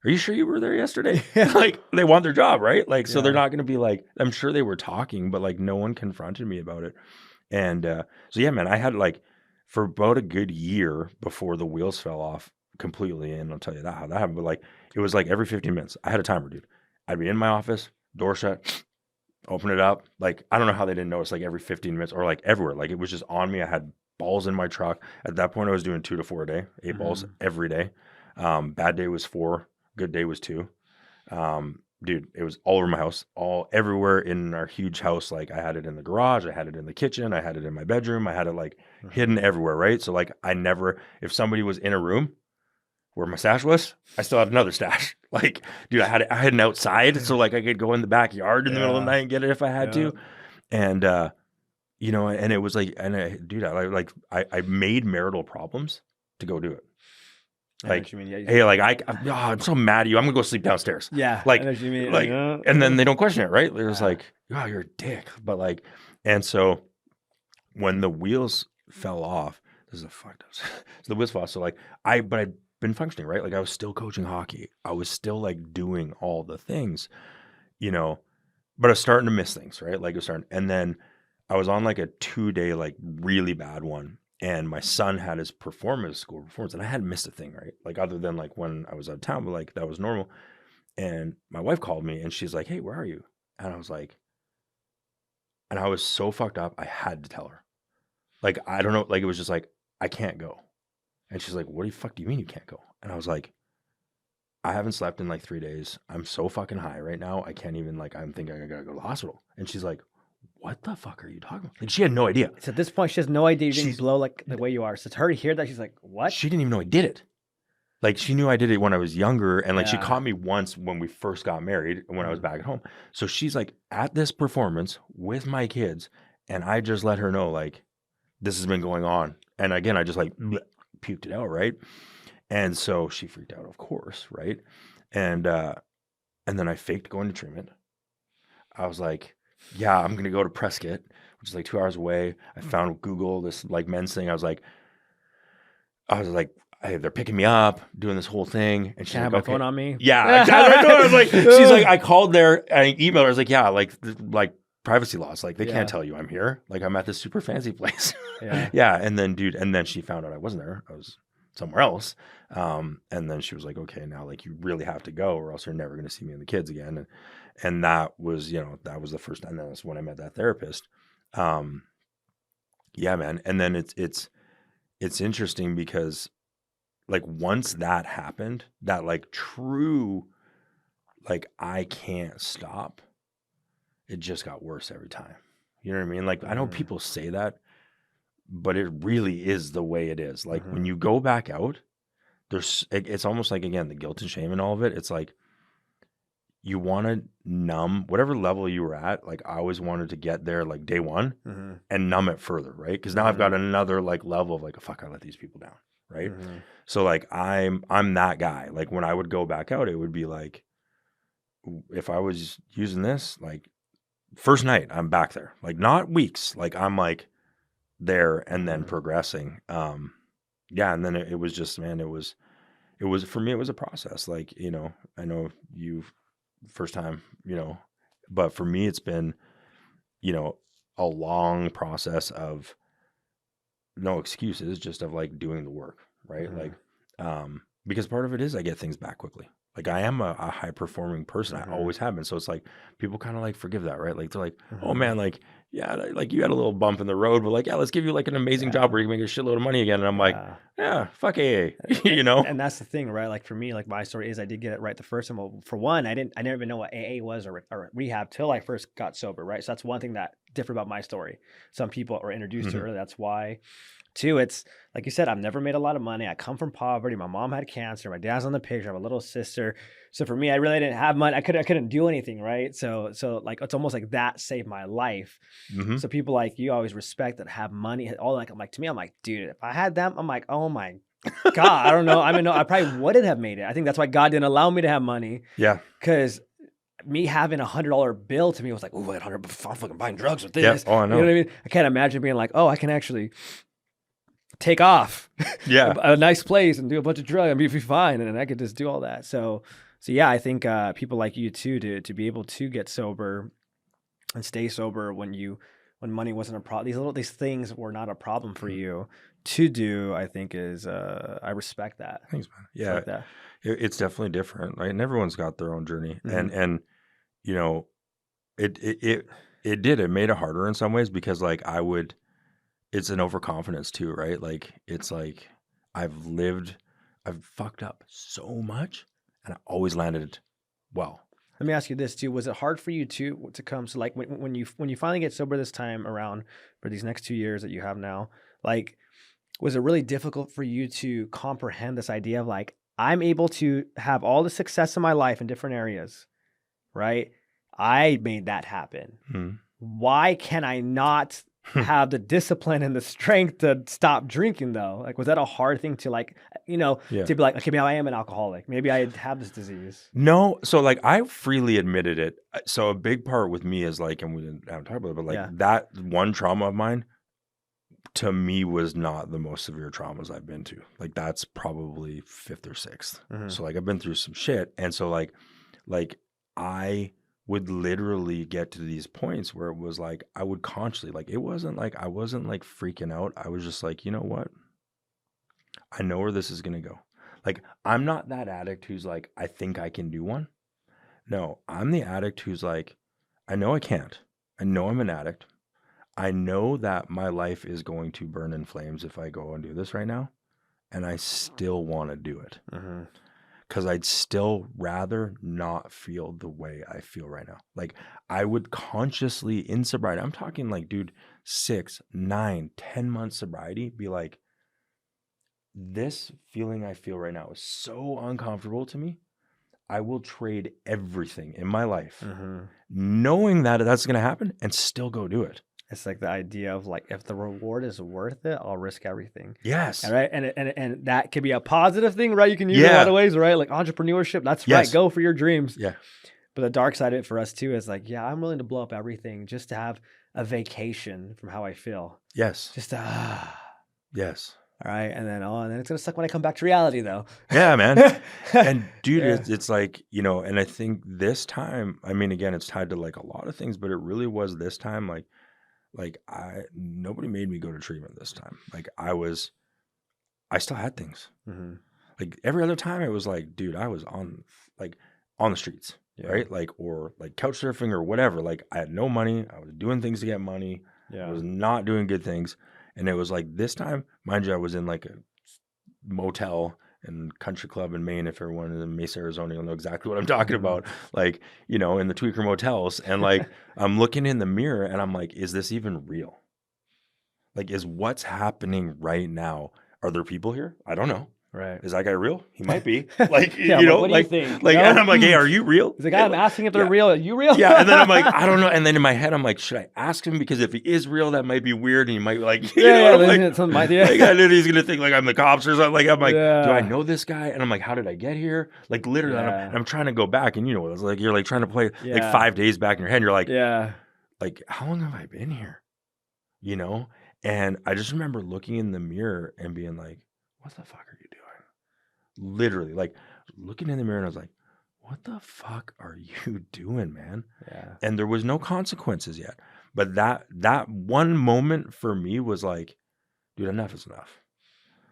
S1: are you sure you were there yesterday? Like they want their job, right? Like, so they're
S2: Yeah.
S1: not going to be like, I'm sure they were talking, but like no one confronted me about it. And so, yeah, man, I had like for about a good year before the wheels fell off completely. And I'll tell you that how that happened. But like, it was like every 15 minutes, I had a timer, dude. I'd be in my office, door shut, open it up. Like, I don't know how they didn't notice like every 15 minutes or like everywhere. Like it was just on me. I had balls in my truck. At that point, I was doing 2 to 4 a day, 8 balls every day. Bad day was 4, good day was 2. Dude, it was all over my house, all everywhere in our huge house. Like I had it in the garage, I had it in the kitchen, I had it in my bedroom, I had it like hidden everywhere, right? So like I never, if somebody was in a room where my stash was, I still had another stash. Like, dude, I had an outside, so like I could go in the backyard in the middle of the night and get it if I had to. And you know, and it was like, and dude, I made marital problems to go do it.
S2: I know
S1: Like,
S2: what you mean. Yeah,
S1: hey, like I'm so mad at you. I'm gonna go sleep downstairs.
S2: yeah,
S1: Like,
S2: I know what you mean.
S1: like, and then they don't question it, right? They're just like, oh, you're a dick. But like, and so when the wheels fell off, this is a fucked up. So the wheels fell off. So like, but I'd been functioning, right? Like I was still coaching hockey. I was still like doing all the things, you know, but I was starting to miss things, right? Like it was starting, and then I was on like a 2-day, like really bad one. And my son had his school performance, and I hadn't missed a thing, right? Like other than like when I was out of town, but like that was normal. And my wife called me and she's like, hey, where are you? And I was like, and I was so fucked up, I had to tell her. Like, I don't know, like it was just like, I can't go. And she's like, what the fuck do you mean you can't go? And I was like, I haven't slept in like 3 days. I'm so fucking high right now. I can't even like, I'm thinking I gotta go to the hospital. And she's like, what the fuck are you talking about? Like she had no idea.
S2: So at this point, she has no idea you didn't
S1: She's
S2: blow like the way you are. So to her to hear that, she's like, what?
S1: She didn't even know I did it. Like she knew I did it when I was younger, and like she
S2: Yeah.
S1: caught me once when we first got married and when I was back at home. So she's like at this performance with my kids, and I just let her know like this has been going on. And again, I just like puked it out, right? And so she freaked out, of course, right? And then I faked going to treatment. I was like, yeah, I'm gonna go to Prescott, which is like 2 hours away. I found Google this like men's thing. I was like, hey, they're picking me up, doing this whole thing. And she's
S2: Can't have
S1: like,
S2: my phone
S1: okay.
S2: on me.
S1: Yeah, exactly. I was like, she's like, I called there, I emailed her. I was like, yeah, like privacy laws. Like they can't tell you I'm here. Like I'm at this super fancy place.
S2: Yeah.
S1: Yeah. And then, dude, and then she found out I wasn't there. I was somewhere else. And then she was like, okay, now like you really have to go or else you're never going to see me and the kids again. And that was, you know, that was the first time. That's when I met that therapist. Yeah, man. And then it's interesting because like once that happened, that like true, like I can't stop, it just got worse every time. You know what I mean? Like I know people say that, but it really is the way it is. Like when you go back out, it's almost like, again, the guilt and shame and all of it. It's like you want to numb whatever level you were at. Like I always wanted to get there like day one and numb it further, right? Because now I've got another like level of like, fuck, I let these people down, right? So like I'm that guy. Like when I would go back out, it would be like if I was using this, like first night I'm back there, like not weeks, like I'm like there and then progressing. Yeah, and then it was just, man, it was for me, it was a process. Like, you know, I know you first time, you know, but for me it's been, you know, a long process of no excuses, just of like doing the work, right? Like because part of it is I get things back quickly. Like I am a high performing person. I always have been. So it's like people kind of like forgive that, right? Like they're like, oh man, like, yeah, like you had a little bump in the road, but like, yeah, let's give you like an amazing job where you can make a shitload of money again. And I'm like, yeah, fuck AA, you know?
S2: And that's the thing, right? Like for me, like my story is I did get it right the first time. Well, for one, I never even know what AA was or rehab till I first got sober, right? So that's one thing that different about my story. Some people are introduced to it early. That's why. Two, it's like you said, I've never made a lot of money. I come from poverty. My mom had cancer. My dad's on the picture. I have a little sister. So for me, I really didn't have money. I couldn't do anything, right? So like it's almost like that saved my life.
S1: Mhm.
S2: So people like you always respect that have money. All like I'm like to me, I'm like, dude, if I had them, I'm like, oh my God, I don't know. I mean, no, I probably wouldn't have made it. I think that's why God didn't allow me to have money
S1: Yeah.
S2: because me having $100 bill to me was like, oh, I had 100, I'm fucking buying drugs with
S1: Yeah.
S2: this.
S1: Oh, I
S2: You know
S1: know.
S2: what I mean? I can't imagine being like, oh, I can actually take off
S1: Yeah.
S2: a nice place and do a bunch of drugs and be fine, and I could just do all that. So yeah, I think people like you too to be able to get sober and stay sober when money wasn't a problem. These things were not a problem for you to do. I think is I respect that.
S1: Thanks, man.
S2: I
S1: Yeah,
S2: like that.
S1: it's definitely different, right? And everyone's got their own journey, and you know, it made it harder in some ways because like it's an overconfidence too, right? Like it's like I've fucked up so much, and I always landed well.
S2: Let me ask you this too: was it hard for you to come? So like when you finally get sober this time around for these next 2 years that you have now, like was it really difficult for you to comprehend this idea of like I'm able to have all the success in my life in different areas, right? I made that happen.
S1: Mhm.
S2: Why can I not have the discipline and the strength to stop drinking though? Like, was that a hard thing to like,
S1: Yeah.
S2: to be like, okay, maybe I am an alcoholic. Maybe I have this disease.
S1: No, so like I freely admitted it. So a big part with me is like, and we haven't talked about it, but like
S2: Yeah.
S1: that one trauma of mine to me was not the most severe traumas I've been to. Like that's probably fifth or sixth.
S2: Mhm.
S1: So like I've been through some shit, and so like I would literally get to these points where it was like I would consciously like it wasn't like I wasn't like freaking out. I was just like, you know what? I know where this is gonna go. Like I'm not that addict who's like I think I can do one. No, I'm the addict who's like, I know I can't. I know I'm an addict. I know that my life is going to burn in flames if I go and do this right now. And I still want to do it
S2: Mhm.
S1: because I'd still rather not feel the way I feel right now. Like I would consciously in sobriety, I'm talking like, dude, 6, 9, 10 months sobriety, be like, this feeling I feel right now is so uncomfortable to me. I will trade everything in my life,
S2: Mhm.
S1: knowing that that's going to happen and still go do it.
S2: It's like the idea of like, if the reward is worth it, I'll risk everything.
S1: Yes.
S2: All right. And that could be a positive thing, right? You can use it in a lot of ways, right? Like entrepreneurship. That's right.
S1: Yes.
S2: Go for your dreams.
S1: Yeah.
S2: But the dark side of it for us too is like, yeah, I'm willing to blow up everything just to have a vacation from how I feel.
S1: Yes.
S2: Just
S1: Yes.
S2: all right. And then it's gonna suck when I come back to reality though.
S1: Yeah, man. And dude,
S2: Yeah.
S1: it's like, you know, and I think this time, I mean, again, it's tied to like a lot of things, but it really was this time, like nobody made me go to treatment this time. Like I still had things.
S2: Mhm.
S1: Like every other time it was like, dude, I was on the streets,
S2: Yeah.
S1: right? Like, or like couch surfing or whatever. Like I had no money. I was doing things to get money. I
S2: Yeah.
S1: was not doing good things. And it was like this time, mind you, I was in like a motel and country club in Maine. If everyone is in Mesa, Arizona, you'll know exactly what I'm talking about. Like, you know, in the Tweaker motels. And like, I'm looking in the mirror and I'm like, is this even real? Like, is what's happening right now? Are there people here? I don't know.
S2: Right.
S1: Is that guy real? He might be. Like,
S2: Yeah,
S1: you
S2: but
S1: know,
S2: what do you think?
S1: like,
S2: You know?
S1: and I'm like, hey, are you real?
S2: He's like, I'm asking if they're
S1: Yeah.
S2: real. Are you real?
S1: Yeah. And then I'm like, I don't know. And then in my head, I'm like, should I ask him? Because if he is real, that might be weird. And he might like, you know, I'm like,
S2: something might, yeah.
S1: like, I know he's gonna think like I'm the cops or something. Like I'm like, do I
S2: Yeah.
S1: know this guy? And I'm like, how did I get here? Like literally, and
S2: Yeah.
S1: I'm trying to go back, and you know what it's like. You're like trying to play like
S2: Yeah.
S1: 5 days back in your head. You're like,
S2: Yeah.
S1: like how long have I been here? You know? And I just remember looking in the mirror and being like, what the fuck are you doing? Literally, like looking in the mirror, and I was like, what the fuck are you doing, man?
S2: Yeah.
S1: And there was no consequences yet. But that one moment for me was like, dude, enough is enough.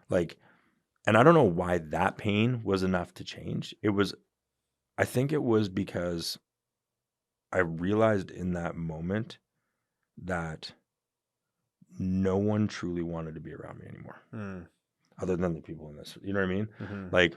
S1: Like, and I don't know why that pain was enough to change. I think it was because I realized in that moment that no one truly wanted to be around me anymore, other than the people in this. You know what I mean?
S2: Mhm.
S1: Like,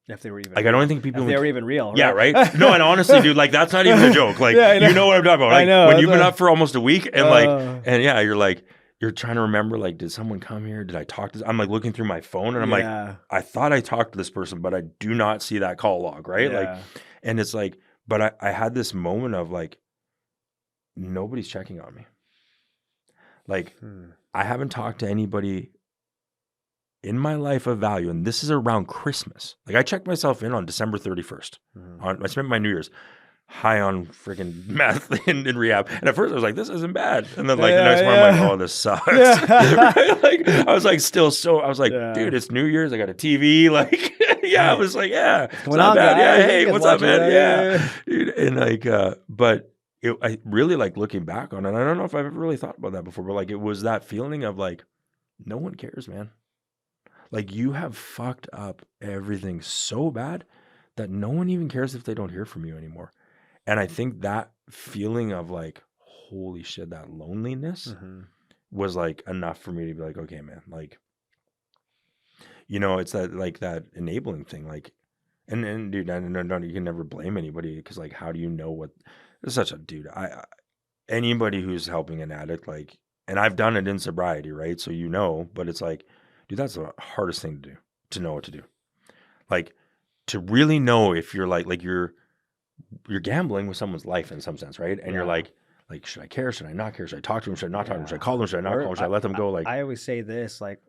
S2: If they were even
S1: like I don't think people.
S2: if they were even real.
S1: Yeah, right. No, and honestly, dude, like that's not even a joke. Like,
S2: Yeah, I know.
S1: you know what I'm talking about.
S2: I
S1: Like
S2: know,
S1: when
S2: that's
S1: you've been
S2: what-
S1: up for almost a week, and like,
S2: Uh.
S1: and yeah, you're like, you're trying to remember, like, did someone come here? Did I talk to? I'm like looking through my phone, and I'm like,
S2: Yeah.
S1: I thought I talked to this person, but I do not see that call log, right?
S2: Yeah.
S1: Like, And it's like, but I had this moment of like, nobody's checking on me. Like, I haven't talked to anybody in my life of value, and this is around Christmas. Like, I checked myself in on December 31st. I spent my New Year's high on freaking meth in rehab. And at first I was like, this isn't bad. And then like the next morning I'm like, oh, this sucks. Right? Like, I was like, I was like, dude, it's New Year's. I got a TV. Like, I was like, it's not bad. Yeah. Hey, what's up, man? Yeah. Dude. And like, but I really like looking back on it. I don't know if I've ever really thought about that before, but like, it was that feeling of like, no one cares, man. Like, you have fucked up everything so bad that no one even cares if they don't hear from you anymore. And I think that feeling of like, holy shit, that loneliness was like enough for me to be like, okay, man, like, it's that like that enabling thing. Like, and dude, no, you can never blame anybody because like, how do you know what? It's such a dude. Anybody who's helping an addict, like, and I've done it in sobriety, right? So but it's like, dude, that's the hardest thing to do, to know what to do. Like, to really know if you're like you're gambling with someone's life in some sense, right? And you're like, should I care? Should I not care? Should I talk to him? Should I not talk to him? Should I call him? Should I not call him? Should I let them go? Like,
S2: I always say this, like,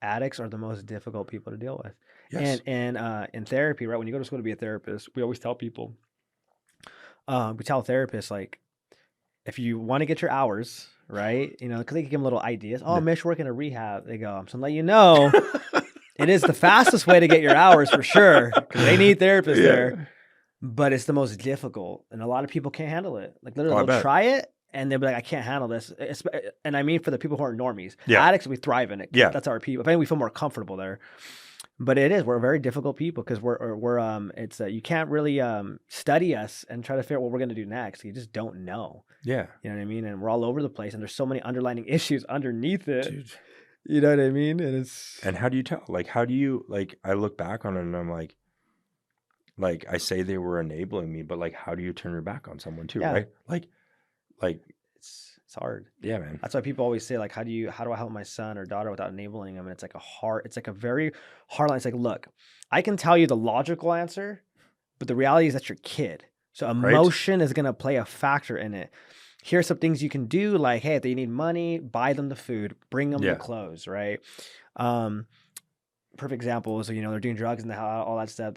S2: addicts are the most difficult people to deal with.
S1: yes.
S2: And in therapy, right? When you go to school to be a therapist, we always tell people, we tell therapists, like, if you want to get your hours, right? Because they can give them little ideas. Oh, Mish working a rehab. They go, so I'm letting you know, it is the fastest way to get your hours for sure, because they need therapists there. But it's the most difficult, and a lot of people can't handle it. Like, literally, they'll try it, and they'll be like, I can't handle this. And I mean, for the people who aren't normies. Addicts, we thrive in it. Yeah. That's our people. If anything, we feel more comfortable there. But we're very difficult people because you can't really study us and try to figure out what we're going to do next. You just don't know.
S1: Yeah.
S2: You know what I mean? And we're all over the place, and there's so many underlying issues underneath it. Dude. You know what I mean? And
S1: how do you tell? Like, how do you, like, I look back on it and I'm like, I say they were enabling me, but like, how do you turn your back on someone too, right? Like
S2: it's hard.
S1: Yeah, man.
S2: That's why people always say, like, how do I help my son or daughter without enabling them? And it's like a very hard line. It's like, look, I can tell you the logical answer, but the reality is that's your kid. So emotion is going to play a factor in it. Here's some things you can do, like, hey, if they need money, buy them the food, bring them the clothes, right? Perfect example is, they're doing drugs and all that stuff.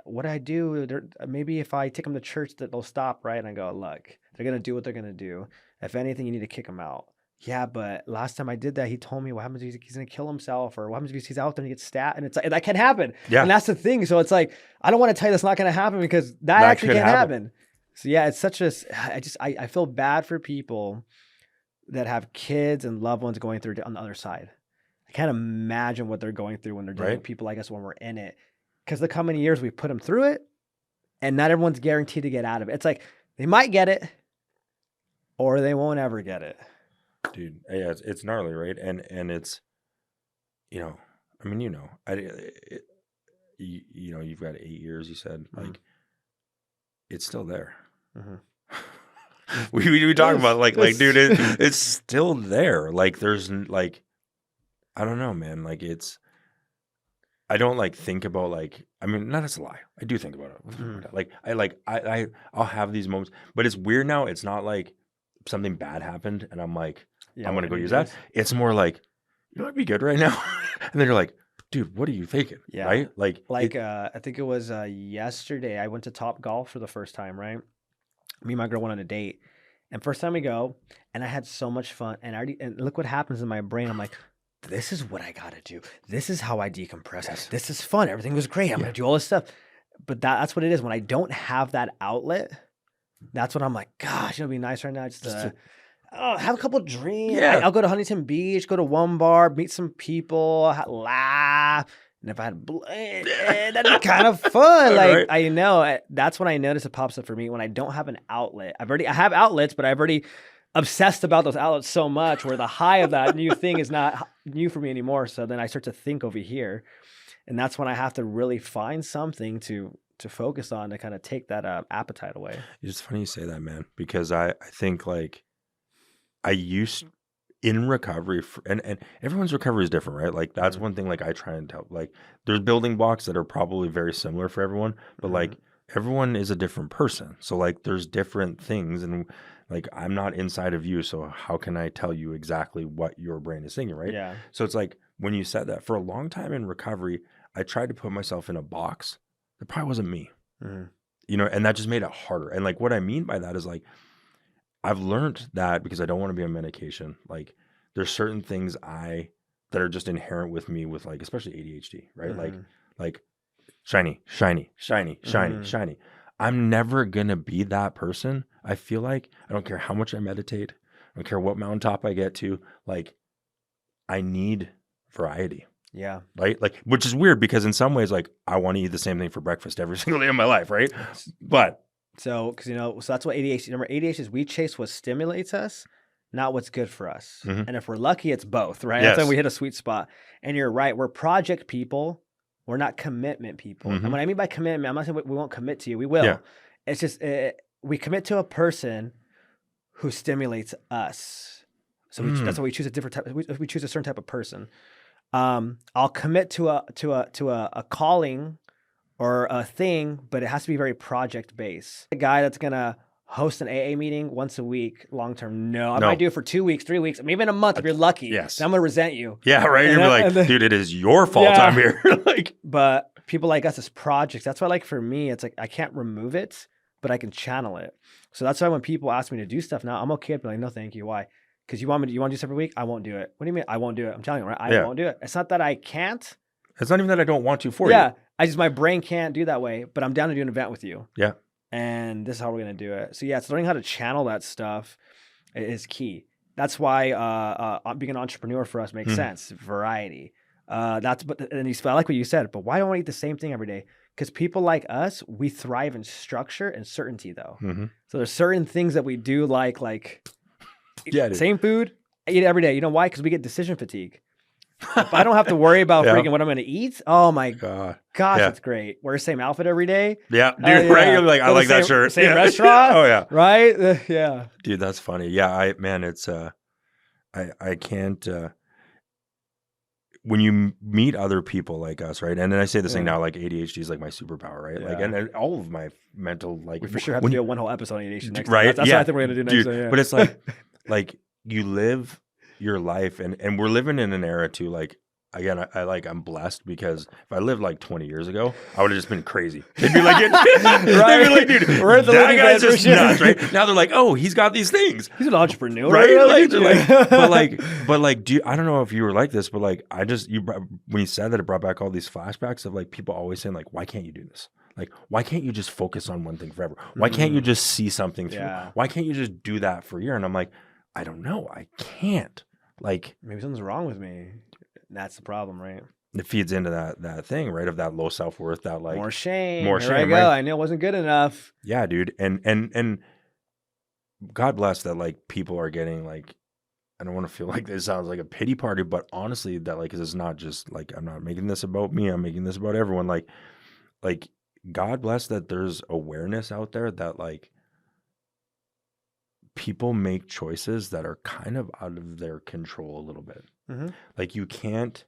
S2: What do I do? Maybe if I take them to church, that they'll stop, right? And I go, look, they're going to do what they're going to do. If anything, you need to kick them out. Yeah, but last time I did that, he told me what happens if he's going to kill himself, or what happens if he's out there and he gets stabbed. And it's like, that can happen. Yeah. And that's the thing. So it's like, I don't want to tell you that's not going to happen, because that actually can happen. So yeah, it's such I feel bad for people that have kids and loved ones going through on the other side. I can't imagine what they're going through when they're dealing with people like us when we're in it. Because the coming years, we put them through it, and not everyone's guaranteed to get out of it. It's like, they might get it, or they won't ever get it.
S1: Dude, yeah, it's gnarly, right? And it's, I mean, you've got 8 years, you said, like, it's still there. We talk about like, dude, it's still there. Like, there's like, I don't know, man. Like, I don't like think about like, I mean, no, that's a lie. I do think about it. I'll have these moments, but it's weird now. It's not like something bad happened and I'm like, I'm going to go use that. It's more like, it'd be good right now. And then you're like, dude, what are you thinking? Yeah. Right?
S2: I think it was yesterday, I went to Top Golf for the first time, right? Me and my girl went on a date, and first time we go, and I had so much fun, and look what happens in my brain. I'm like, this is what I got to do. This is how I decompress. Yes. This is fun. Everything was great. I'm going to do all this stuff. But that's what it is. When I don't have that outlet, that's when I'm like, gosh, it'll be nice right now just to have a couple of drinks. Yeah. I'll go to Huntington Beach, go to one bar, meet some people, laugh. And if I had that'd be kind of fun. Like, I know that's when I notice it pops up for me when I don't have an outlet. I have outlets, but I've already obsessed about those outlets so much where the high of that new thing is not new for me anymore. So then I start to think over here, and that's when I have to really find something to focus on to kind of take that appetite away.
S1: It's funny you say that, man, because I think like I used in recovery and everyone's recovery is different, right? Like that's one thing, like I try and tell, like there's building blocks that are probably very similar for everyone, but like everyone is a different person. So like there's different things, and like I'm not inside of you, so how can I tell you exactly what your brain is thinking, right?
S2: Yeah.
S1: So it's like when you said that, for a long time in recovery, I tried to put myself in a box that probably wasn't me.
S2: Mhm.
S1: And that just made it harder. And like what I mean by that is like I've learned that because I don't want to be on medication. Like there's certain things that are just inherent with me with like especially ADHD, right?
S2: Mhm.
S1: Like shiny, shiny, shiny, shiny,
S2: Mhm.
S1: shiny. I'm never gonna be that person. I feel like I don't care how much I meditate. I don't care what mountaintop I get to. Like I need variety,
S2: Yeah.
S1: right? Like, which is weird because in some ways, like I want to eat the same thing for breakfast every single day of my life, right? But
S2: So, because so that's what ADHD. Remember, ADHD is we chase what stimulates us, not what's good for us.
S1: Mhm.
S2: And if we're lucky, it's both, right? That's when we
S1: Yes,
S2: hit a sweet spot. And you're right. We're project people. We're not commitment people. And
S1: hmm
S2: what I mean by commitment, I'm not saying we won't commit to you. We
S1: yeah,
S2: will. It's just we commit to a person who stimulates us. So that's
S1: mm.
S2: why we choose a different type. We choose a certain type of person. I'll commit to a calling or a thing, but it has to be very project based. A guy that's gonna host an AA meeting once a week, long term. No, I might
S1: No,
S2: do it for 2 weeks, 3 weeks, maybe in a month if you're lucky.
S1: yes,
S2: Then I'm gonna resent you.
S1: yeah, right.
S2: And
S1: You'd be
S2: then,
S1: like, dude, it is your fault I'm
S2: yeah,
S1: here. Like,
S2: but people like us as projects. That's why, like for me, it's like I can't remove it, but I can channel it. So that's why when people ask me to do stuff now, I'm okay with being like, no, thank you. Why? Because you want to do stuff every week? I won't do it. What do you mean I won't do it? I'm telling you, right? I
S1: yeah,
S2: won't do it. It's not that I can't.
S1: it's not even that I don't want to for you.
S2: Yeah, my brain can't do that way, but I'm down to do an event with you.
S1: Yeah,
S2: And this is how we're gonna do it. So yeah, it's learning how to channel that stuff is key. That's why being an entrepreneur for us makes
S1: Mhm.
S2: sense. Variety. I like what you said, but why don't we eat the same thing every day? Because people like us, we thrive in structure and certainty, though.
S1: Mhm.
S2: So there's certain things that we do like
S1: Yeah, dude.
S2: same food, I eat it every day. You know why? Because we get decision fatigue. If I don't have to worry about
S1: Yeah.
S2: freaking what I'm going to eat, oh my
S1: God.
S2: gosh,
S1: Yeah.
S2: it's great. Wear the same outfit every day.
S1: Yeah, dude,
S2: Yeah.
S1: right? You're like, I
S2: Go to
S1: like that shirt.
S2: Same
S1: Yeah.
S2: restaurant.
S1: Oh yeah.
S2: Right? Yeah.
S1: Dude, that's funny. Yeah, man, it's I can't when you meet other people like us, right? And then I say this thing
S2: Yeah.
S1: now, like ADHD is like my superpower, right? Like,
S2: Yeah.
S1: and all of my mental, like,
S2: We for sure have to
S1: when
S2: do a one whole episode on ADHD next time.
S1: right?
S2: That's what I think we're gonna do next
S1: dude.
S2: time. Yeah.
S1: But it's like you live your life, and we're living in an era too. Like again, I'm blessed because if I lived like 20 years ago, I would have just been crazy. They'd be like,
S2: Right.
S1: they'd be like, dude,
S2: We're at the
S1: that
S2: leading
S1: guy's
S2: edge for
S1: just
S2: sure.
S1: nuts, right? Now they're like, oh, he's got these things.
S2: He's an entrepreneur,
S1: Right? Like,
S2: Look
S1: they're
S2: at you.
S1: but like, I don't know if you were like this, but like, when you said that, it brought back all these flashbacks of like people always saying like, why can't you do this? Like, why can't you just focus on one thing forever? Why can't you just see something through?
S2: Yeah.
S1: Why can't you just do that for a year? And I'm like, I don't know. I can't. Like,
S2: Maybe something's wrong with me. That's the problem, right?
S1: it feeds into that thing, right? Of that low self-worth, that like
S2: More shame.
S1: more
S2: Here I
S1: shame,
S2: go.
S1: right?
S2: I knew it wasn't good enough.
S1: Yeah, dude. And God bless that like people are getting like, I don't want to feel like this sounds like a pity party, but honestly, that like, 'cause it's not just like, I'm not making this about me. I'm making this about everyone. Like God bless that there's awareness out there that like people make choices that are kind of out of their control a little bit.
S2: Mm-hmm.
S1: Like you can't,